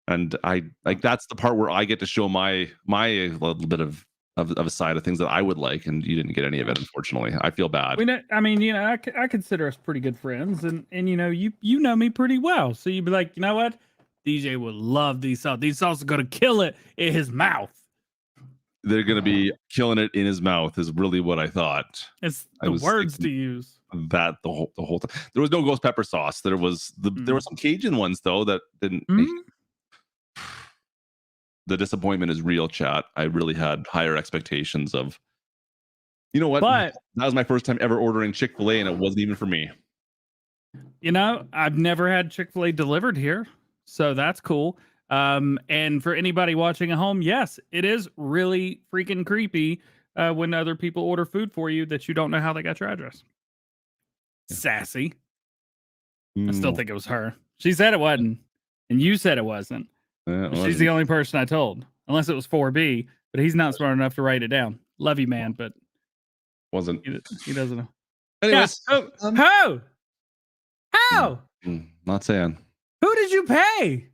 And I like that's the part where I get to show my little bit of a side of things that I would like, and you didn't get any of it. Unfortunately, I feel bad. I consider us pretty good friends, and you know me pretty well. So you'd be like, you know what, DJ would love these sauces. These sauces are gonna kill it in his mouth. They're gonna be killing it in his mouth. Is really what I thought. It's the words to use. That the whole time. There was no ghost pepper sauce. There was there were some Cajun ones though that didn't. The disappointment is real, chat. I really had higher expectations of You know what? But That was my first time ever ordering Chick-fil-A, and it wasn't even for me. you know, I've never had Chick-fil-A delivered here, so that's cool. And for anybody watching at home, yes, it is really freaking creepy when other people order food for you that you don't know how they got your address. Yeah. Sassy. I still think it was her. She said it wasn't, and you said it wasn't. She's the only person I told, unless it was 4B, but he's not smart enough to write it down. Love you, man, but wasn't. he doesn't know. Anyways, Yeah. How? Not saying. Who did you pay?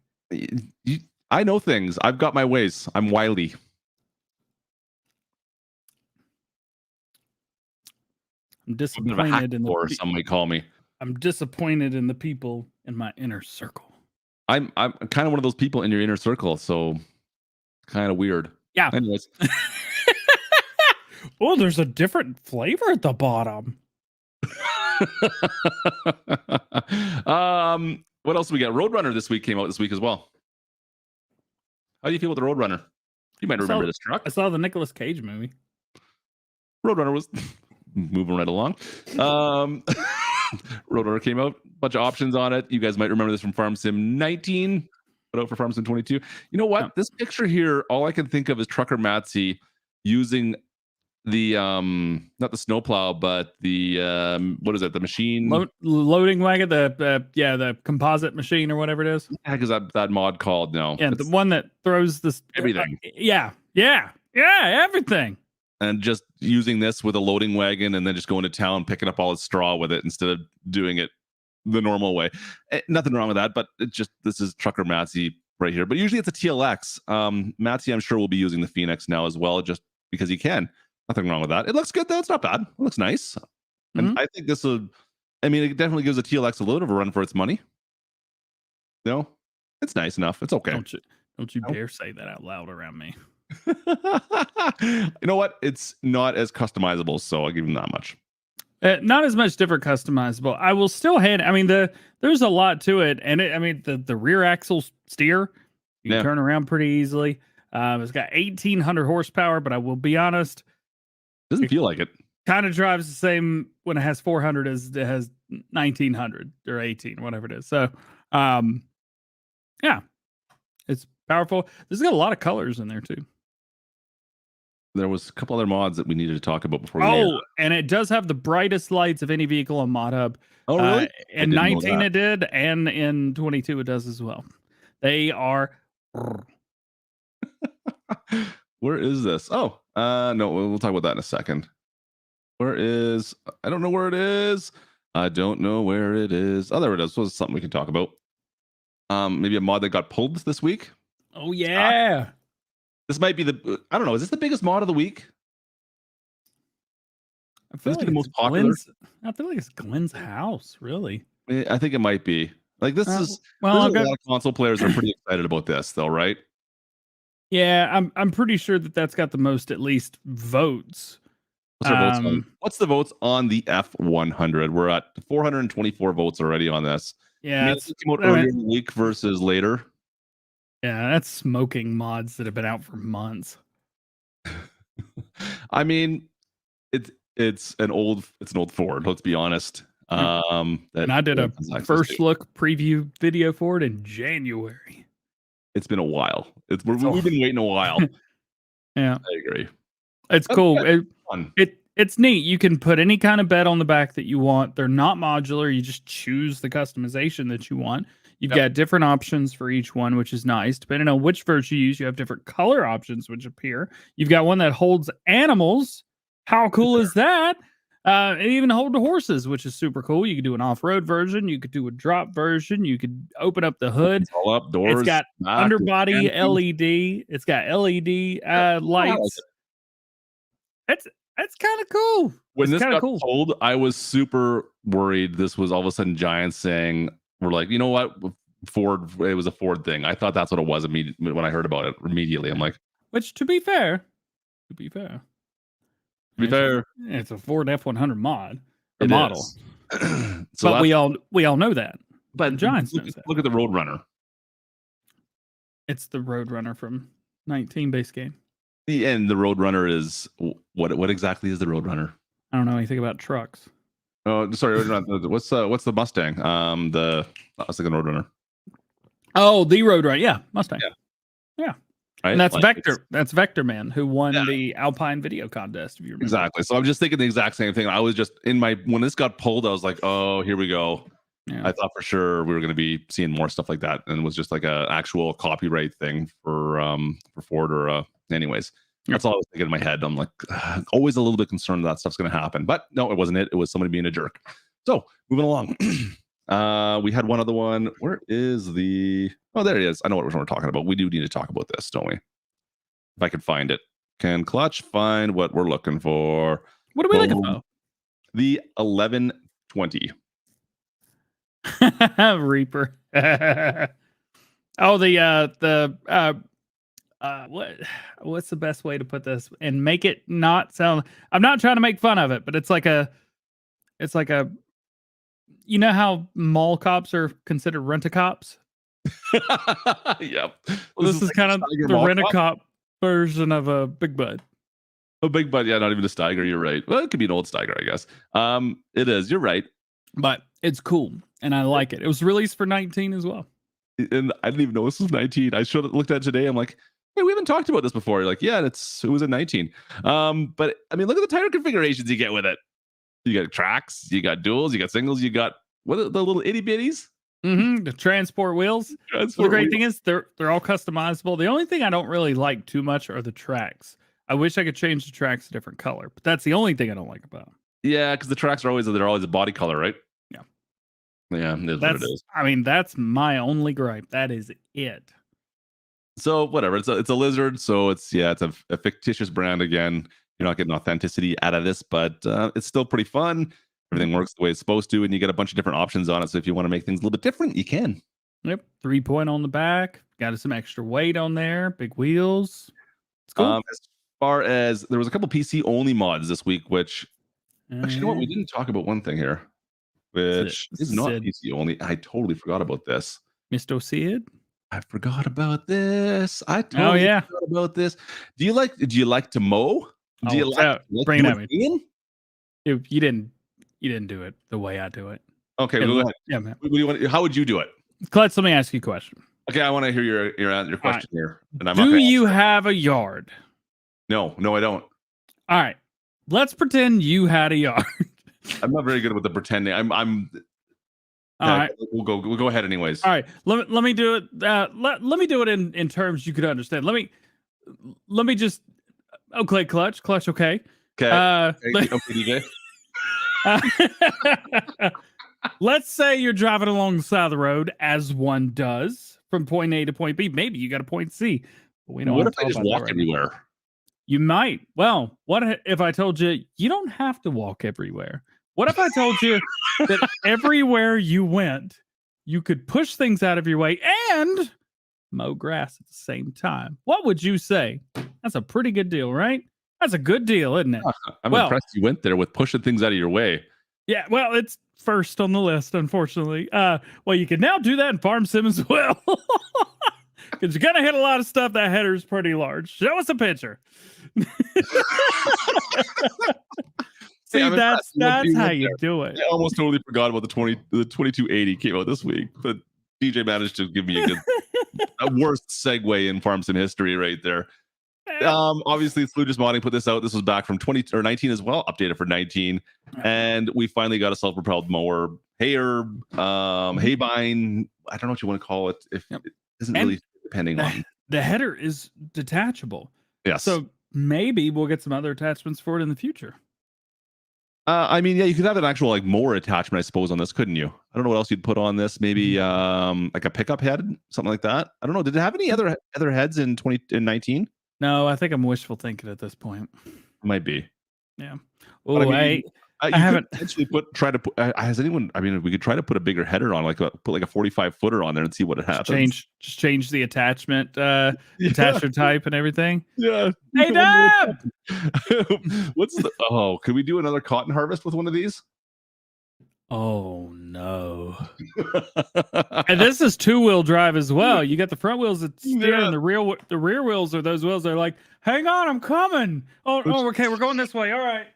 I know things. I've got my ways. I'm wily. I'm A bit of a disappointed in or the. some might call me. I'm disappointed in the people in my inner circle. I'm kind of one of those people in your inner circle, so kind of weird. Yeah. Anyways, Oh, there's a different flavor at the bottom. what else do we got? Roadrunner this week came out this week as well. How do you feel with the Roadrunner? You might remember this truck. I saw the Nicolas Cage movie. Roadrunner was moving right along. Roadrunner came out, bunch of options on it. You guys might remember this from Farm Sim 19, but out for Farm Sim 22. You know what? Yeah. This picture here, all I can think of is Trucker Matsy using the not the snowplow, but the what is it? The machine Loading wagon, the composite machine or whatever it is. What the heck is that mod called now? Yeah, the one that throws this everything. Yeah, everything. And just using this with a loading wagon and then just going to town, picking up all its straw with it instead of doing it the normal way. Nothing wrong with that, but this is Trucker Matsy right here. But usually it's a TLX. Matsy, I'm sure, will be using the Phoenix now as well, just because he can. Nothing wrong with that. It looks good though. It's not bad. It looks nice. And I think this will, I mean, it definitely gives a TLX a little bit of a run for its money. You know, it's nice enough. It's okay. Don't you dare say that out loud around me. You know what? It's not as customizable, so I'll give him that much. Not as much different customizable. I will still hand. I mean, there's a lot to it, and the rear axle steer, you can turn around pretty easily. It's got 1,800 horsepower, but I will be honest, doesn't feel like it. Kind of drives the same when it has 400 as it has 1,900 or 18, whatever it is. So, yeah, it's powerful. This has got a lot of colors in there too. There was a couple other mods that we needed to talk about before. And it does have the brightest lights of any vehicle on Mod Hub. Oh, really? In 19 it did, and in 22 it does as well. They are. Where is this? Oh, no, we'll talk about that in a second. Where is? I don't know where it is. I don't know where it is. Oh, there it is. So it's something we can talk about. Maybe a mod that got pulled this week. Oh yeah. This might be I don't know. Is this the biggest mod of the week? I feel like the most popular. I feel like it's Glenn's house, really. I think it might be. Like this is a well, lot of console players are pretty excited about this, though, right? Yeah, I'm pretty sure that's got the most, at least, votes. What's our votes on? What's the votes on the F100? We're at 424 votes already on this. Yeah, it came out earlier in the week versus later. Yeah, that's smoking mods that have been out for months. I mean, it's an old Ford. Let's be honest. And I did a first look preview video for it in January. It's been a while. We've been waiting a while. Yeah, I agree. It's cool. It's neat. You can put any kind of bed on the back that you want. They're not modular. You just choose the customization that you want. You've got different options for each one, which is nice. Depending on which version you use, you have different color options which appear. You've got one that holds animals. How cool is that? And even hold the horses, which is super cool. You could do an off-road version. You could do a drop version. You could open up the hood. It's all up doors. It's got underbody LED. It's got LED lights. That's kind of cool. When this got sold, I was super worried. This was all of a sudden Giants saying, we're like, you know what? Ford, it was a Ford thing. I thought that's what it was immediately when I heard about it. Immediately, I'm like, which to be fair, it's a Ford F100 mod or model. So but we all know that. But Giants knows that. Look at the Roadrunner. It's the Roadrunner from 19 base game. And the Roadrunner is what exactly is the Roadrunner? I don't know anything about trucks. Oh, sorry. What's the Mustang? I was thinking Roadrunner. Oh, the Roadrunner. Yeah, Mustang. Yeah. Right? And that's Like, Vector. That's Vector Man, who won Yeah. the Alpine video contest. If you remember. Exactly. So I'm just thinking the exact same thing. I was just when this got pulled, I was like, oh, here we go. Yeah. I thought for sure we were going to be seeing more stuff like that, and it was just like a actual copyright thing for Ford or anyways. That's all I was thinking in my head. I'm like, always a little bit concerned that stuff's going to happen, but no, it wasn't. It was somebody being a jerk. So moving along, we had one other one. Where is the? Oh, there he is. I know what we're talking about. We do need to talk about this, don't we? If I can find it, can Clutch find what we're looking for? What are we looking for? The 1120. Reaper. Oh, what's the best way to put this and make it not sound? I'm not trying to make fun of it, but it's like a, you know how mall cops are considered rent-a-cops? Yep. Well, this is kind of the rent-a-cop version of a Big Bud. A Big Bud, yeah, not even a Steiger. You're right. Well, it could be an old Steiger, I guess. It is. You're right. But it's cool, and I like it. It was released for 19 as well. And I didn't even know this was 19. I should have looked at it today. I'm like, hey, we haven't talked about this before. You're like, yeah, it was a 19. But I mean, look at the tire configurations you get with it. You got tracks, you got duals, you got singles, you got what are the little itty bitties? The transport wheels. The great thing is they're all customizable. The only thing I don't really like too much are the tracks. I wish I could change the tracks a different color, but that's the only thing I don't like about them. Yeah, because the tracks are always a body color, right? Yeah. Yeah, that's what it is. I mean, that's my only gripe. That is it. So whatever. It's a Lizard, so it's a fictitious brand again. You're not getting authenticity out of this, but it's still pretty fun. Everything works the way it's supposed to, and you get a bunch of different options on it. So if you want to make things a little bit different, you can. Yep. 3-point on the back. Got some extra weight on there. Big wheels. It's cool. As far as there was a couple PC only mods this week, which actually, you know what? We didn't talk about one thing here, which is not PC only. I totally forgot about this. Mr. Sid? I forgot about this. I totally forgot about this. Do you like to mow? Do you like bring it at me? You didn't do it the way I do it. Okay, go ahead. Yeah, man. How would you do it? Klutz, let me ask you a question. Okay, I want to hear your question here. And do you have a yard? No, I don't. All right, let's pretend you had a yard. I'm not very good with the pretending. I'm. All right, we'll go ahead anyways. All right, let me do it. Let me do it in terms you could understand. Let me just. Okay, Clutch. Okay. Okay. DJ. Let's say you're driving along the side of the road, as one does, from point A to point B. Maybe you got a point C. But we don't. What if I just walk everywhere? You might. Well, what if I told you you don't have to walk everywhere? What if I told you that everywhere you went, you could push things out of your way and mow grass at the same time? What would you say? That's a pretty good deal, right? That's a good deal, isn't it? I'm impressed you went there with pushing things out of your way. Yeah, well, it's first on the list, unfortunately. Well, you can now do that in Farm Sim as well. Because you're going to hit a lot of stuff. That header is pretty large. Show us a picture. See, that's how you do it. I almost totally forgot about the 2280 came out this week, but DJ managed to give me a worst segue in Farm Sim history right there. Obviously, it's Lujas Modding put this out. This was back from 19 as well, updated for 19, and we finally got a self-propelled mower, haybine. I don't know what you want to call it. If it isn't really depending on the header is detachable. Yes. So maybe we'll get some other attachments for it in the future. I mean, yeah, you could have an actual like mower attachment, I suppose, on this, couldn't you? I don't know what else you'd put on this. Maybe like a pickup head, something like that. I don't know. Did it have any other heads in 19? No, I think I'm wishful thinking at this point. Might be. Yeah. Oh, I haven't actually has anyone? I mean, we could try to put a bigger header on, put like a 45 footer on there and see what it happens. Just change the attachment, attachment type and everything. Yeah. Hey, Dab! Could we do another cotton harvest with one of these? Oh no. And this is 2-wheel drive as well. You got the front wheels that steer and the rear wheels are those wheels that are like, Hang on, I'm coming. Oh, okay, we're going this way. All right.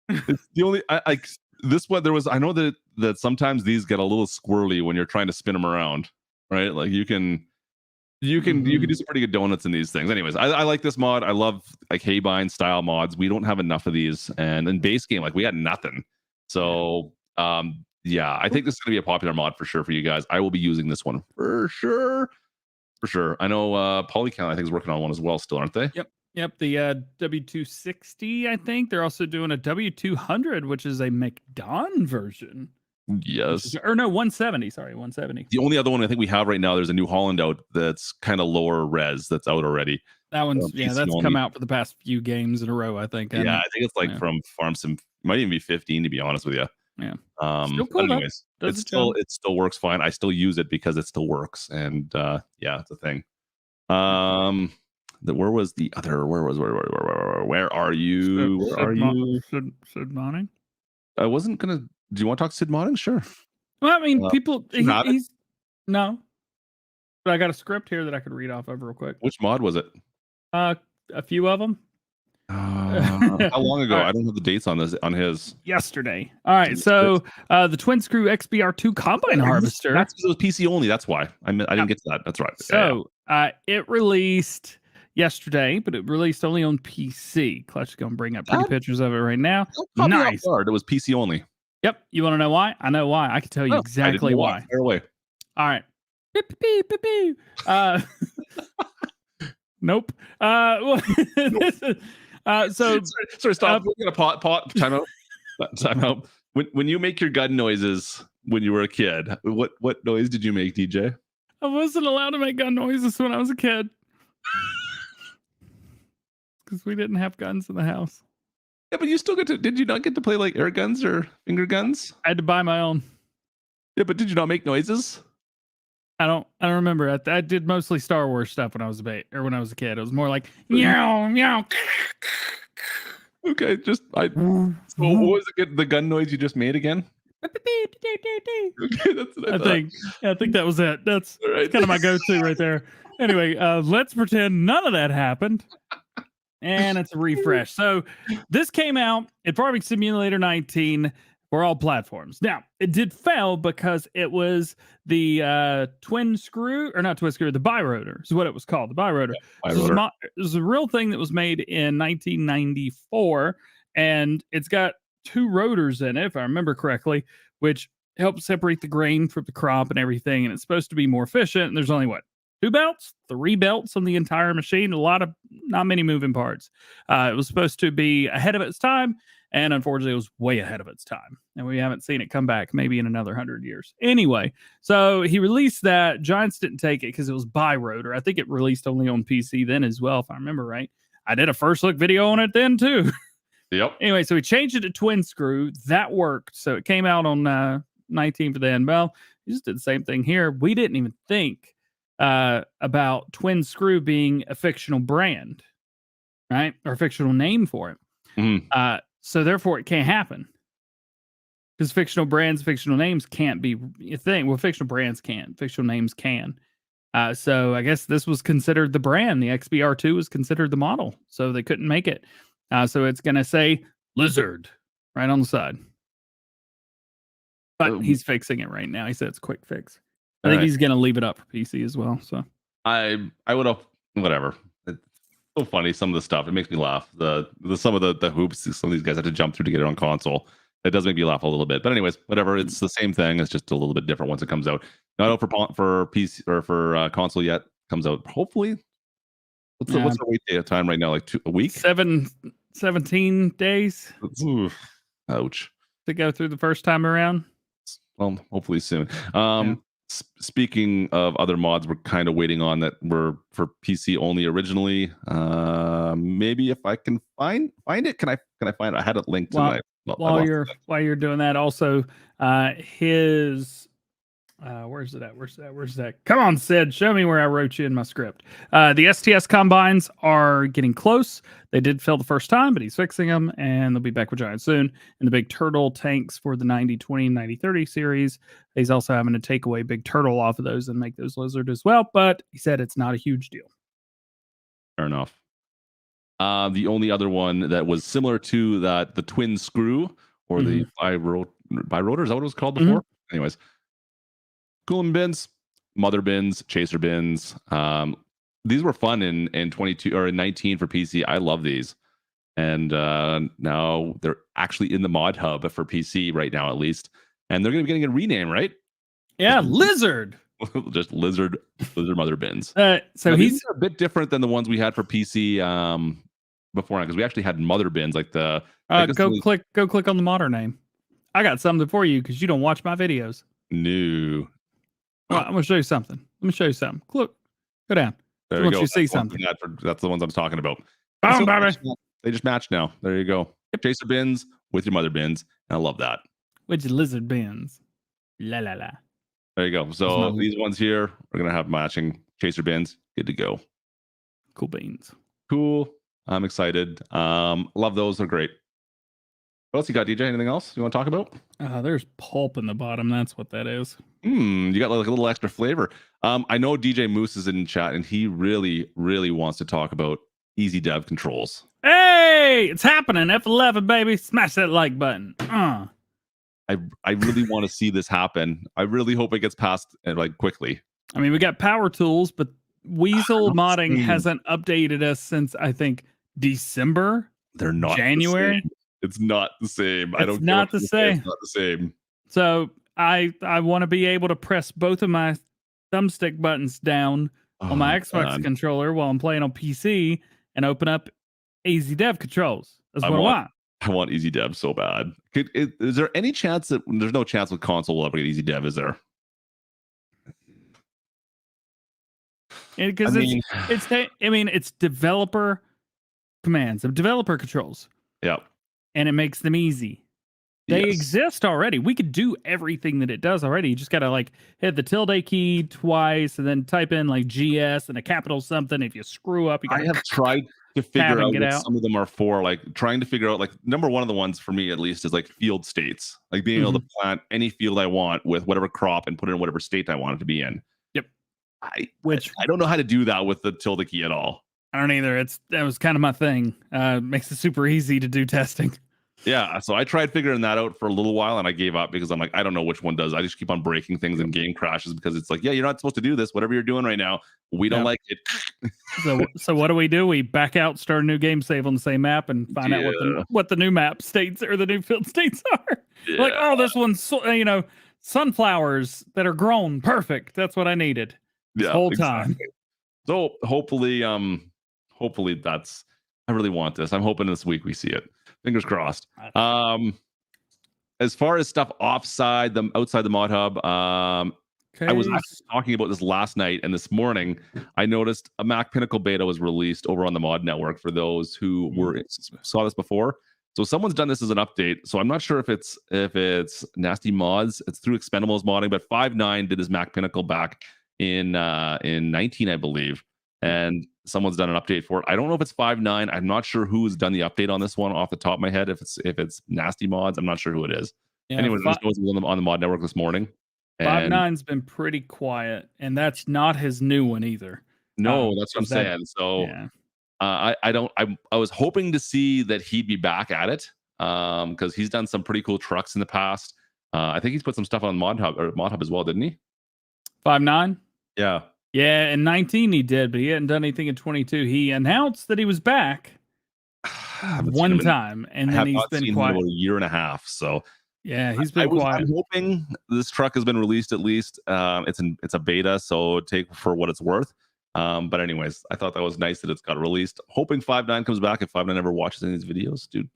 It's the only I this one there was. I know that sometimes these get a little squirrely when you're trying to spin them around, right? Like you can do some pretty good donuts in these things. Anyways, I like this mod. I love like Haybind style mods. We don't have enough of these, and in base game, like we got nothing. So yeah, I think this is gonna be a popular mod for sure for you guys. I will be using this one for sure. For sure. I know Polycount I think is working on one as well still, aren't they? Yep, the W260, I think. They're also doing a W200, which is a McDon version. Yes. Or no, 170. Sorry, 170. The only other one I think we have right now, there's a New Holland out that's kind of lower res that's out already. That one's PC that's only. come out for the past few games in a row, I think. Yeah, I think it's like from Farm Sim. Might even be 15 to be honest with you. Yeah. Still cool, but anyways, it still works fine. I still use it because it still works, and yeah, it's a thing. Where was the other? Where are you? Where are you? Sid Modding? I wasn't gonna. Do you want to talk Sid Modding? Sure. Well, I mean, people. He's no. But I got a script here that I could read off of real quick. Which mod was it? A few of them. How long ago? Right. I don't have the dates on his. Yesterday. All right. So the Twin Screw XBR2 Combine Harvester. That's because it was PC only. That's why I didn't get to that. That's right. So it released yesterday, but it released only on PC. Clutch is going to bring up pretty pictures of it right now. Nice. It was PC only. Yep. You want to know why? I know why. I can tell you exactly why. Fire away. All right. Nope. This is, sorry, stop. We're gonna pot time out. When you make your gun noises when you were a kid, what noise did you make, DJ? I wasn't allowed to make gun noises when I was a kid because we didn't have guns in the house. Yeah, but you still did you not get to play like air guns or finger guns? I had to buy my own. Yeah, but did you not make noises? I don't remember. I did mostly Star Wars stuff when I was when I was a kid. It was more like meow meow. Okay, so what was the gun noise you just made again? Okay, that's what I think that was it. That's kind of my go-to right there. Anyway, let's pretend none of that happened. And it's a refresh. So this came out in Farming Simulator 19 for all platforms. Now, it did fail because it was the the birotor is what it was called, the birotor. Yeah, it was a real thing that was made in 1994, and it's got 2 rotors in it, if I remember correctly, which helps separate the grain from the crop and everything, and it's supposed to be more efficient, and there's only, 2 belts, 3 belts on the entire machine, not many moving parts. It was supposed to be ahead of its time, and unfortunately, it was way ahead of its time. And we haven't seen it come back maybe in another 100 years. Anyway, so he released that. Giants didn't take it because it was bi-rotor. I think it released only on PC then as well, if I remember right. I did a first look video on it then too. Yep. Anyway, so we changed it to twin screw. That worked. So it came out on 19 for then. Well, he just did the same thing here. We didn't even think about twin screw being a fictional brand, right? Or a fictional name for it. Mm-hmm. So therefore, it can't happen because fictional brands, fictional names can't be a thing. Well, fictional brands can, fictional names can. So I guess this was considered the brand. The XBR2 was considered the model, so they couldn't make it. So it's going to say Lizard right on the side. But he's fixing it right now. He said it's a quick fix. I think he's going to leave it up for PC as well. So I would have whatever. So funny, some of the stuff, it makes me laugh. Some of the hoops some of these guys had to jump through to get it on console. It does make me laugh a little bit, but anyways, whatever. It's the same thing. It's just a little bit different once it comes out. Not out for PC or for console yet. Comes out hopefully. What's our wait time right now? Like a week? 17 days. Oof, ouch. To go through the first time around. Well, hopefully soon. Speaking of other mods, we're kind of waiting on that were for PC only originally. Maybe if I can find it, can I find it? I had it linked tonight. While you're doing that, also his where's it at? Where's that? Come on, Sid, show me where I wrote you in my script. The STS combines are getting close. They did fail the first time, but he's fixing them, and they'll be back with Giant soon. And the big turtle tanks for the 9020 and 9030 series, he's also having to take away big turtle off of those and make those lizard as well. But he said it's not a huge deal. Fair enough. The only other one that was similar to that, the twin screw or the bi-rotor, is that what it was called before? Anyways, coolant bins, mother bins, chaser bins. These were fun in 22 or in 19 for PC. I love these. And now they're actually in the mod hub for PC right now, at least. And they're going to be getting a rename, right? Yeah, Lizard. Just lizard mother bins. So now, he's these are a bit different than the ones we had for PC before, because we actually had mother bins like the. go click on the modern name. I got something for you because you don't watch my videos. New. Well, I'm gonna show you something. Let me show you something. Look, go down. There I you want go. you to see something. That's the ones I'm talking about. Boom, baby. They just match now. There you go. Chaser bins with your mother bins. And I love that. With your lizard bins. La la la. There you go. So these ones here are going to have matching chaser bins. Good to go. Cool beans. Cool. I'm excited. Love those. They're great. What else you got, DJ? Anything else you want to talk about? There's pulp in the bottom. That's what that is. You got like a little extra flavor. I know DJ Moose is in chat and he really, really wants to talk about easy dev controls. Hey, it's happening. F11, baby. Smash that like button. I really want to see this happen. I really hope it gets passed like quickly. I mean, we got power tools, but Weasel modding hasn't updated us since I think December. They're not January. It's not the same. It's not the same. It's not the same. So I want to be able to press both of my thumbstick buttons down on my Xbox controller while I'm playing on PC and open up Easy Dev controls. That's what I want. I want Easy Dev so bad. Is there any chance that there's no chance with console will ever get Easy Dev? Is there? Because it's developer commands, developer controls. Yeah. And it makes them easy. They exist already. We could do everything that it does already. You just got to like hit the tilde key twice and then type in like GS and a capital something. If you screw up, you I have tried to figure out what some of them are for, like trying to figure out, like number one of the ones for me at least is like field states, like being able to plant any field I want with whatever crop and put it in whatever state I want it to be in. Yep. I don't know how to do that with the tilde key at all. I don't either. That was kind of my thing. Makes it super easy to do testing. Yeah, so I tried figuring that out for a little while and I gave up because I'm like, I don't know which one does. I just keep on breaking things and game crashes because it's like, yeah, you're not supposed to do this. Whatever you're doing right now, we don't like it. So what do? We back out, start a new game, save on the same map, and find out what the new map states or the new field states are. Yeah. Like, oh, this one's sunflowers that are grown. Perfect. That's what I needed this whole time. So hopefully that's. I really want this. I'm hoping this week we see it. Fingers crossed. As far as stuff outside the mod hub, I was actually talking about this last night, and this morning I noticed a Mac Pinnacle beta was released over on the Mod Network for those who saw this before. So someone's done this as an update. So I'm not sure if it's Nasty Mods. It's through Expendables modding, but 5.9 did his Mac Pinnacle back in 19, I believe. And someone's done an update for it. I don't know if it's 5.9. I'm not sure who's done the update on this one off the top of my head. If it's Nasty Mods, I'm not sure who it is. Yeah, anyway, it was on the Mod Network this morning. 5.9's been pretty quiet, and that's not his new one either. No, that's what I'm saying. So I was hoping to see that he'd be back at it because he's done some pretty cool trucks in the past. I think he's put some stuff on Mod Hub as well, didn't he? 5.9? Yeah. Yeah, in 19 he did, but he hadn't done anything in 22. He announced that he was back one time, and then he's been quiet for a year and a half. So yeah, he's been quiet. I'm hoping this truck has been released at least. It's a beta, so take for what it's worth. But anyways, I thought that was nice that it's got released. Hoping 5.9 comes back. If 5.9 ever watches any of these videos, dude,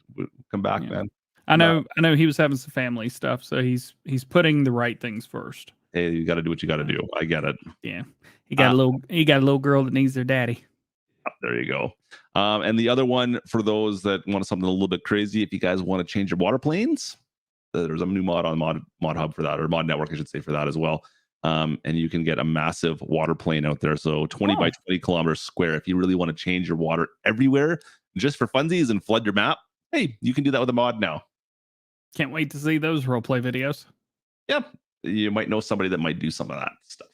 come back, man. I know he was having some family stuff, so he's putting the right things first. Hey, you got to do what you got to do. I get it. Yeah. He got a little girl that needs their daddy. There you go. And the other one for those that want something a little bit crazy, if you guys want to change your water planes, there's a new mod on Mod Hub for that, or Mod Network, I should say, for that as well. And you can get a massive water plane out there. So 20 by 20 kilometers square. If you really want to change your water everywhere just for funsies and flood your map, hey, you can do that with a mod now. Can't wait to see those roleplay videos. Yep. You might know somebody that might do some of that stuff.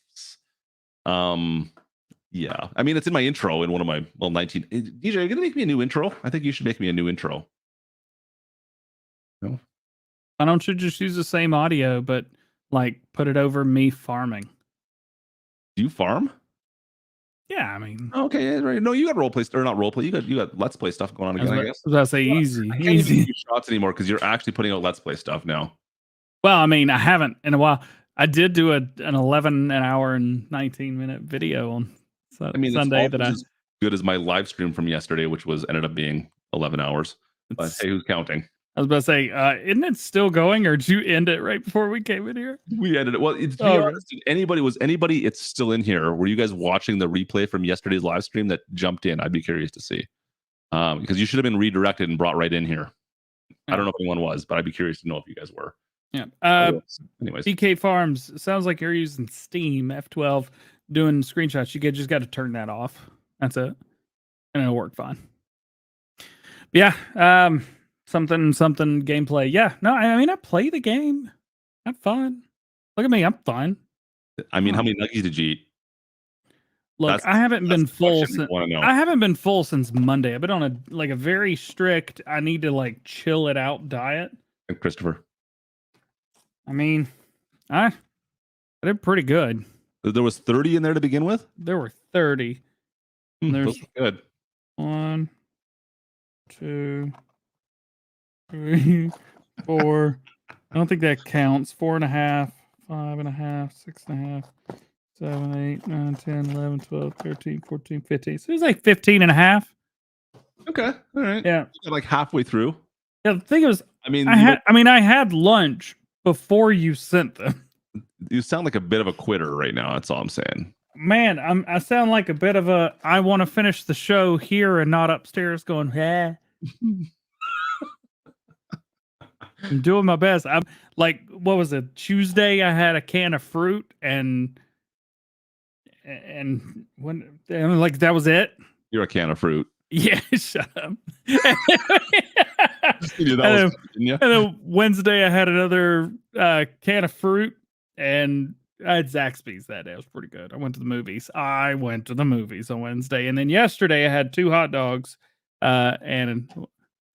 Yeah, I mean, it's in my intro in one of my 19. DJ, are you gonna make me a new intro? I think you should make me a new intro. No, Why don't you just use the same audio, but like put it over me farming? do you farm? Yeah, I mean, Okay, yeah, right. No, you got role play or not role play. You got let's play stuff going on I was again. about, I guess. I was about to say Well, easy, I can't even easy. give you shots anymore because you're actually putting out let's play stuff now. Well, I mean, I haven't in a while. I did do an 11 an hour and 19-minute video on I mean, Sunday it's that almost as good as my live stream from yesterday, which was ended up being 11 hours. But it's- hey, who's counting? I was about to say, isn't it still going, or did you end it right before we came in here? We ended it. Well, to be Oh, honest, if anybody, it's still in here. Were you guys watching the replay from yesterday's live stream that jumped in? I'd be curious to see. Because you should have been redirected and brought right in here. I don't know if anyone was, but I'd be curious to know if you guys were. Yeah. Anyways, BK Farms sounds like you're using Steam F12 doing screenshots. You just got to turn that off. That's it, and it'll work fine. But yeah. Something gameplay. Yeah. No, I mean I play the game. I'm fine. Look at me. I'm fine. I mean, how many nuggies did you eat? Look, I haven't been full since I haven't been full since Monday. I've been on a very strict. I need to like chill it out diet. And Christopher, I mean, I did pretty good. there was 30 in there to begin with. There were 30. There's Those were good. 1, 2, 3, 4. I don't think that counts. 4.5, 5.5, 6.5, 7, 8, 9, 10, 11, 12, 13, 14, 15. So it was like 15.5. Okay, all right. Yeah. You got like halfway through. Yeah, the thing is, I mean, I had lunch before you sent them. you sound like a bit of a quitter right now. That's all I'm saying. Man, I sound like a bit of a. I want to finish the show here and not upstairs going. Yeah. I'm doing my best. I'm like, what was it? Tuesday, I had a can of fruit and like that was it. You're a can of fruit. Yeah, shut up. And And then Wednesday, I had another can of fruit, and I had Zaxby's that day. It was pretty good. I went to the movies. on Wednesday, and then yesterday I had 2 hot dogs, and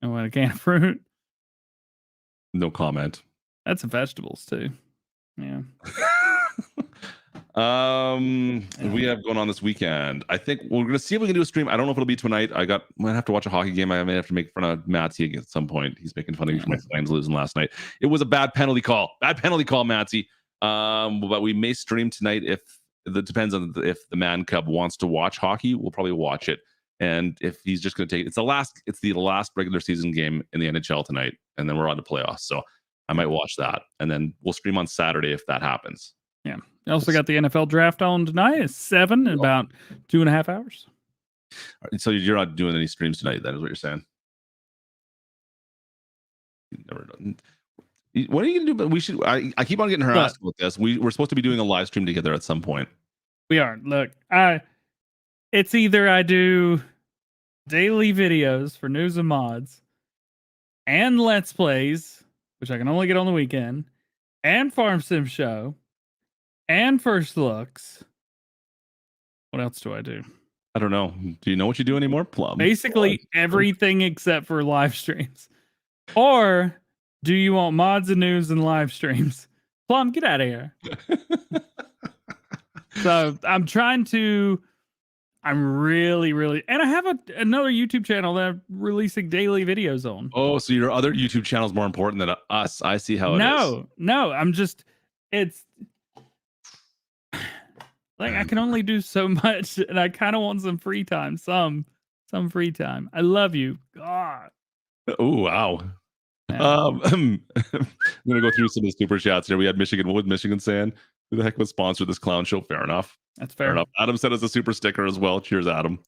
a can of fruit. No comment. That's vegetables too. Yeah. We have going on this weekend. I think we're gonna see if we can do a stream. I don't know if it'll be tonight. Might have to watch a hockey game. I may have to make fun of Matsy again at some point. He's making fun of me for my Flames losing last night. It was a bad penalty call. Matsy. But we may stream tonight if it depends on if the Man Cub wants to watch hockey. We'll probably watch it. And if he's just going to take it's the last regular season game in the NHL tonight, and then we're on to playoffs. So I might watch that, and then we'll stream on Saturday if that happens. Yeah. I also got the NFL draft on tonight. It's 7 in about 2.5 hours. So you're not doing any streams tonight. That is what you're saying. You've never done. What are you gonna do? But we should. I keep on getting harassed about this. We're supposed to be doing a live stream together at some point. We are. Look, it's either I do daily videos for news and mods and let's plays, which I can only get on the weekend, and Farm Sim Show and First Looks. What else do I do? I don't know. Do you know what you do anymore? Plum. Basically everything except for live streams. Or do you want mods and news and live streams? Plum, get out of here. So I'm really, and I have another YouTube channel that I'm releasing daily videos on. Oh, so your other YouTube channel is more important than us. I see how it is. No, it's like I can only do so much, and I kind of want some free time, some free time. I love you. God. Oh, wow. Yeah. I'm gonna go through some of the super chats here. We had Michigan saying, "Who the heck would sponsor this clown show?" Fair enough. That's fair. Fair enough. Adam sent us a super sticker as well. Cheers, Adam.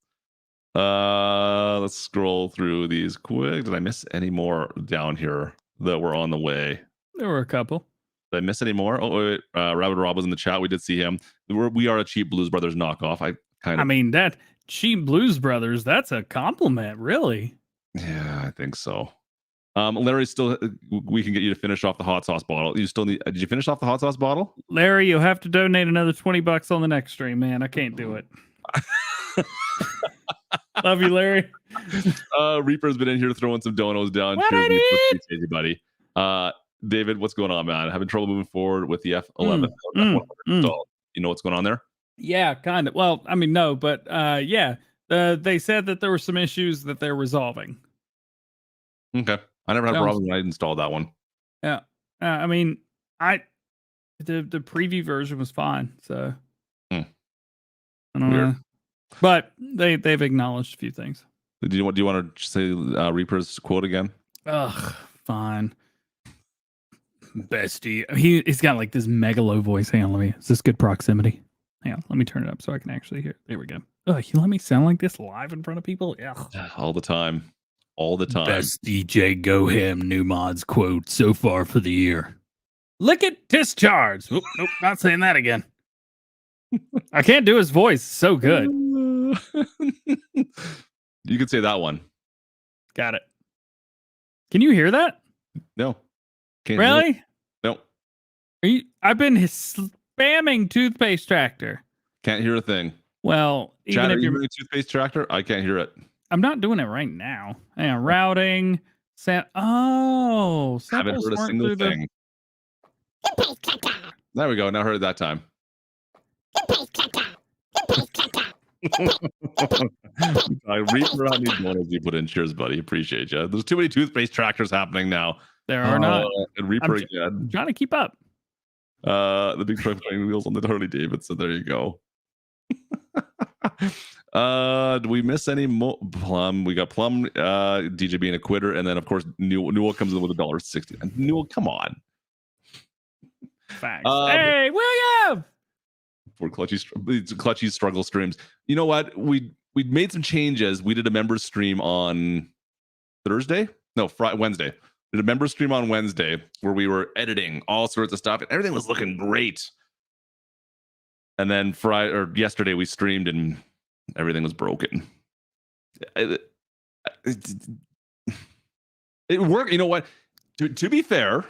Let's scroll through these quick. Did I miss any more down here that were on the way? There were a couple. Did I miss any more? Oh, wait. Rabbit Rob was in the chat. We did see him. We are a cheap Blues Brothers knockoff. I mean, that cheap Blues Brothers, that's a compliment, really. Yeah, I think so. Larry, still, we can get you to finish off the hot sauce bottle. You still need, did you finish off the hot sauce bottle? Larry, you'll have to donate another $20 on the next stream, man. I can't do it. Love you, Larry. Reaper's been in here throwing some donos down. What Cheers, I Reaper. did? Appreciate you, buddy. David, what's going on, man? Having trouble moving forward with the F11 F100 install. You know what's going on there? Yeah, kind of. Well, I mean, no, but yeah, they said that there were some issues that they're resolving. Okay, I never had a Sounds- problem when I installed that one. Yeah, I mean, the preview version was fine, so I don't Weird. know. But they've acknowledged a few things. Do you want to say Reaper's quote again? Ugh, fine. Bestie. He's got like this megalo voice. Hang on, is this good proximity? Hang on, let me turn it up so I can actually hear. There we go. Oh, you let me sound like this live in front of people? Yeah. All the time. All the time. Best DJ Go Ham new mods quote so far for the year. Lick it, discharge. Nope, not saying that again. I can't do his voice. So good. You could say that one. Got it. Can you hear that? No. Can't hear it. Really? No. I've been spamming toothpaste tractor. Can't hear a thing. Well, even Chad, if are you you're, doing toothpaste tractor? I can't hear it. I'm not doing it right now. Hang on, routing. Oh, Haven't samples heard a weren't single through the- thing. Toothpaste tractor. There we go. Now heard it that time. Toothpaste tractor. Toothpaste tractor. Reaper on these bonus you put in. Cheers, buddy. Appreciate you. There's too many toothpaste tractors happening now. There are not. And Reaper I'm again. trying to keep up. The big truck playing wheels on the Harley Davidson. There you go. Do we miss any Plum? We got Plum, DJ being a quitter, and then of course Newell comes in with $1.60. And Newell, come on. Facts. Hey, William! For Clutchy struggle streams. You know what? We made some changes. We did a members stream on Thursday. No, Wednesday. We did a members stream on Wednesday where we were editing all sorts of stuff and everything was looking great. And then yesterday we streamed and everything was broken. It worked. You know what? To be fair,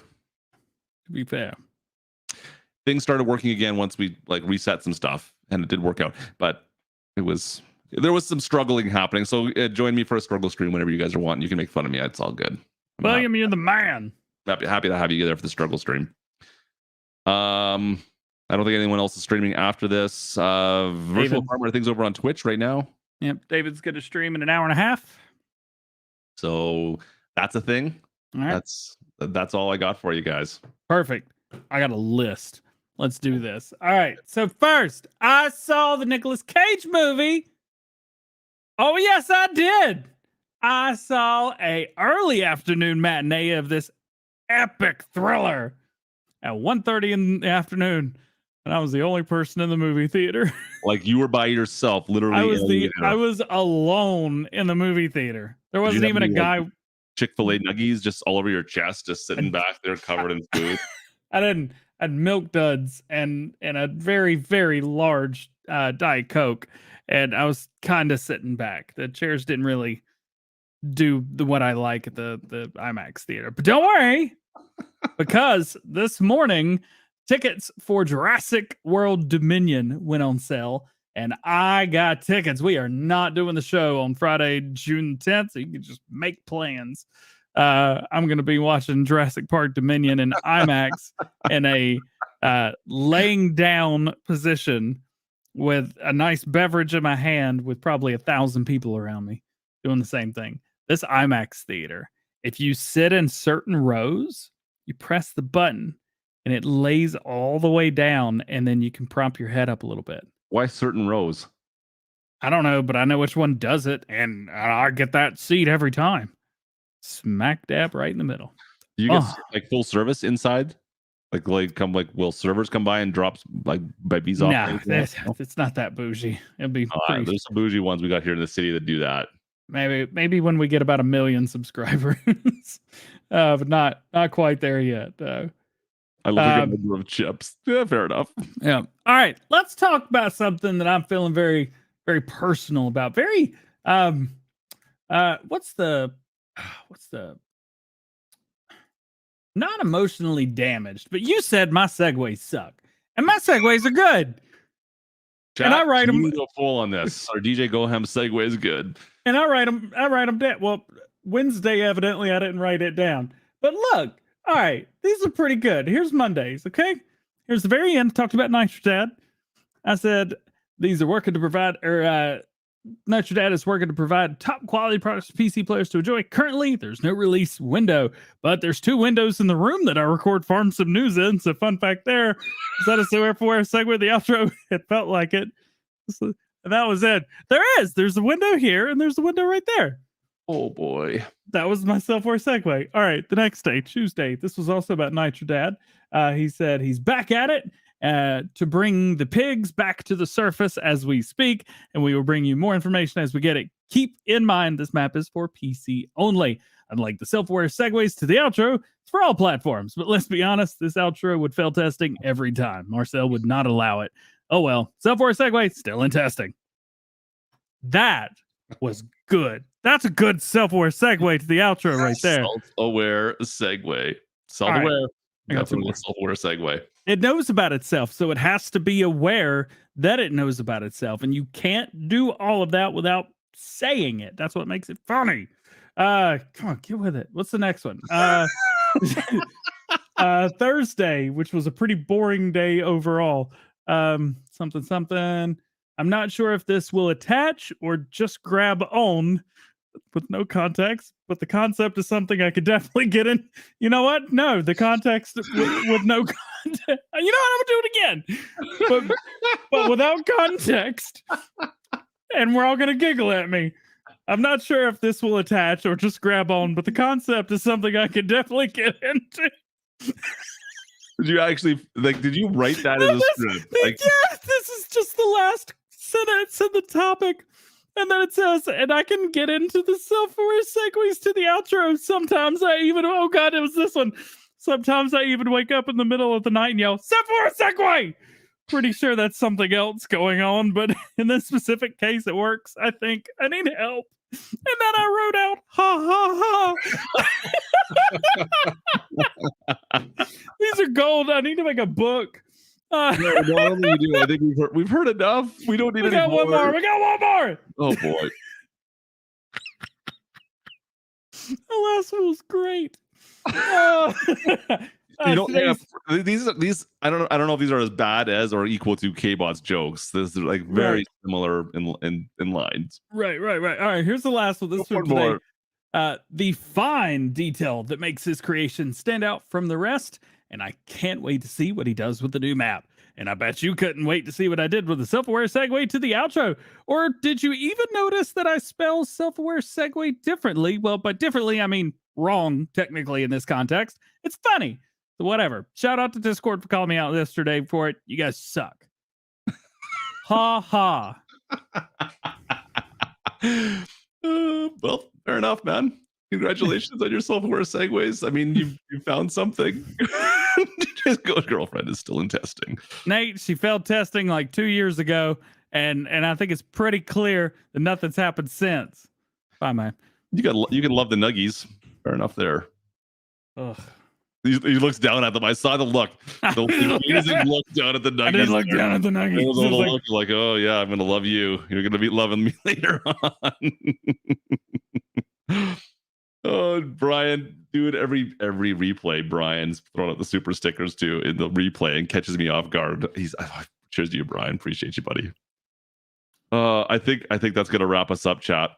things started working again once we reset some stuff, and it did work out. But there was some struggling happening. So join me for a struggle stream whenever you guys are wanting. You can make fun of me. It's all good. William, you're the man. Happy to have you there for the struggle stream. I don't think anyone else is streaming after this. Virtual Farmer, things over on Twitch right now. Yep, David's going to stream in an hour and a half. So that's a thing. All right. That's all I got for you guys. Perfect. I got a list. Let's do this. All right. So first, I saw the Nicolas Cage movie. Oh, yes, I did. I saw a early afternoon matinee of this epic thriller at 1:30 in the afternoon. And I was the only person in the movie theater. Like you were by yourself, literally. I was alone in the movie theater. There wasn't even a guy. Chick-fil-A nuggies just all over your chest, just sitting back there covered in food. I had Milk Duds and a very, very large Diet Coke. And I was kind of sitting back. The chairs didn't really do what I like at the IMAX theater. But don't worry, because this morning tickets for Jurassic World Dominion went on sale, and I got tickets. We are not doing the show on Friday, June 10th, so you can just make plans. I'm going to be watching Jurassic Park Dominion in IMAX in a laying down position with a nice beverage in my hand with probably 1,000 people around me doing the same thing. This IMAX theater, if you sit in certain rows, you press the button and it lays all the way down, and then you can prop your head up a little bit. Why certain rows? I don't know, but I know which one does it, and I get that seat every time. Smack dab right in the middle. You get like full service inside? Will servers come by and drop babies off? Nah, it's not that bougie. It'd be there's some bougie ones we got here in the city that do that. Maybe when we get about 1 million subscribers. But not quite there yet. I look like a number of chips. Yeah, fair enough. Yeah. All right. Let's talk about something that I'm feeling very, very personal about. Very what's the not emotionally damaged, but you said my segues suck. And my segues are good. And I write 'em- Go full on this. Our DJ Goham segue is good. And I write them down. Well, Wednesday, evidently, I didn't write it down. But look, all right, these are pretty good. Here's Mondays, okay? Here's the very end. Talked about Nitrodad. I said these are working to provide, Nitrodad is working to provide top quality products for PC players to enjoy. Currently, there's no release window, but there's 2 windows in the room that I record Farm Some News in. So, fun fact there. Is that a self-aware segue? The outro, it felt like it. So, and that was it. There's a window here, and there's a window right there. Oh boy. That was my self-aware segue. All right, the next day, Tuesday. This was also about Nitrodad. He said he's back at it to bring the pigs back to the surface as we speak, and we will bring you more information as we get it. Keep in mind, this map is for PC only. Unlike the self-aware segues to the outro, it's for all platforms. But let's be honest, this outro would fail testing every time. Marcel would not allow it. Oh well, self-aware segue, still in testing. That was good. That's a good self-aware segue to the outro right there. Self-aware segue. All right. I got two Definitely more. self-aware segue. It knows about itself, so it has to be aware that it knows about itself, and you can't do all of that without saying it. That's what makes it funny. Come on, get with it. What's the next one? Thursday, which was a pretty boring day overall. Something. I'm not sure if this will attach or just grab on with no context, but the concept is something I could definitely get in. You know what? No, the context with no context. You know what? I'm gonna do it again, but without context, and we're all gonna giggle at me. I'm not sure if this will attach or just grab on, but the concept is something I could definitely get into. Did you actually did you write that in the script? Yeah, this is just the last sentence in the topic. And then it says, and I can get into the self-aware segues to the outro. Sometimes I even, oh God, it was this one. Sometimes I even wake up in the middle of the night and yell, self-aware segue! Pretty sure that's something else going on, but in this specific case, it works. I think I need help. And then I wrote out, ha ha ha. These are gold. I need to make a book. No, not only you do, I think we've heard enough. We don't need We any got more. one more. We got one more. Oh boy. The last one was great. You don't Today's- have these. I don't know if these are as bad as or equal to K-Bot's jokes. This is like very Right. similar in lines. Right. All right. Here's the last one. This Go one for today. more. The fine detail that makes his creation stand out from the rest, and I can't wait to see what he does with the new map. And I bet you couldn't wait to see what I did with the self-aware segue to the outro. Or did you even notice that I spell self-aware segue differently? Well, by differently, I mean wrong, technically, in this context. It's funny. So whatever. Shout out to Discord for calling me out yesterday for it. You guys suck. Ha ha. Well, fair enough, man. Congratulations on your self-aware segues. I mean, you found something. His girlfriend is still in testing. Nate, she failed testing like 2 years ago, and I think it's pretty clear that nothing's happened since. Bye, man. You can love the nuggies. Fair enough there. Ugh. He looks down at them. I saw the look. The amazing look down at the nuggies. I did look down at the nuggets. It was a It was little look like, oh yeah, I'm gonna love you. You're gonna be loving me later on. Oh, Brian, dude, every replay, Brian's throwing out the super stickers too in the replay and catches me off guard. Cheers to you, Brian. Appreciate you, buddy. I think that's gonna wrap us up, chat.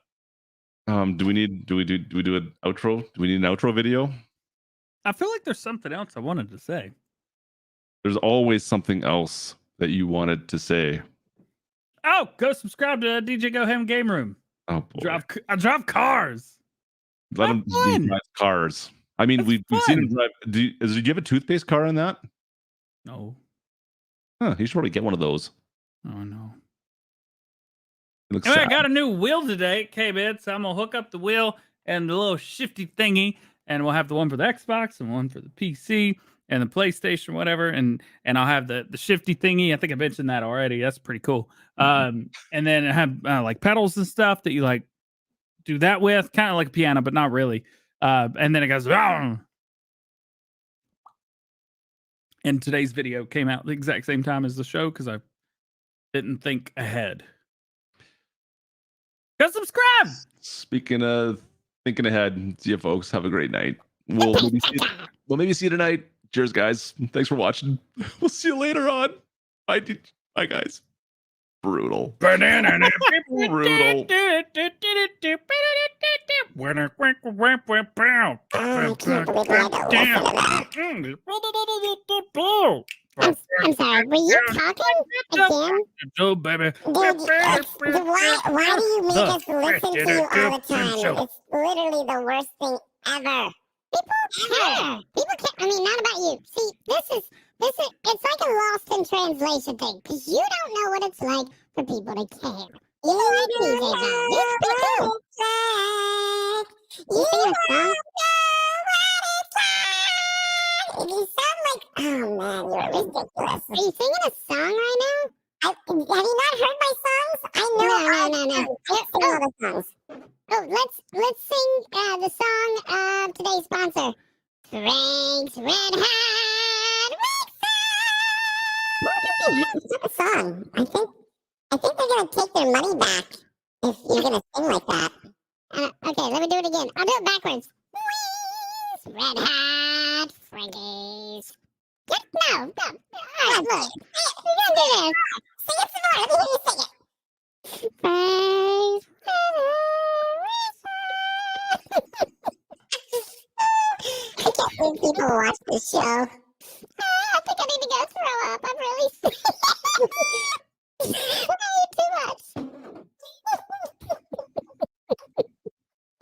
Do we do an outro? Do we need an outro video? I feel like there's something else I wanted to say. There's always something else that you wanted to say. Oh, go subscribe to DJ Go Ham Game Room. Oh boy. I drive cars. Let him fun. drive cars. I mean, That's we've seen him fun. drive. Did you have a toothpaste car in that? No. Huh, he should probably get one of those. Oh, no. It looks Anyway, I sad. got a new wheel today at K-Bid, so I'm going to hook up the wheel and the little shifty thingy, and we'll have the one for the Xbox and one for the PC and the PlayStation, whatever, and I'll have the shifty thingy. I think I mentioned that already. That's pretty cool. And then I have like pedals and stuff that you like do that with, kind of like a piano, but not really. And then it goes, "Argh!" And today's video came out the exact same time as the show because I didn't think ahead. Go subscribe. Speaking of thinking ahead, see you folks. Have a great night. We'll maybe see you tonight. Cheers, guys. Thanks for watching. We'll see you later on. Bye, bye guys. Brutal. Banana. Brutal. I'm sorry, were you talking again? Oh, baby. Dude, why do you make us listen to you all the time? It's literally the worst thing ever. People care. People care. I mean, not about you. See, it's like a lost in translation thing, because you don't know what it's like for people to care. You know what DJ does. You sing a song? You sound like, oh man, you're ridiculous. Are you singing a song right now? Have you not heard my songs? I know. No. I don't sing all the songs. Oh, let's sing the song of today's sponsor, Frank's Red Hot Mixer. It's a song. I think they're gonna take their money back if you're gonna sing like that. Okay, let me do it again. I'll do it backwards. Red Hot Frankie's. No. All right, look. We're gonna do this. Sing it some more. Let me hear you sing it. Frank's I can't believe people watch this show. I think I need to go throw up. I'm really sick.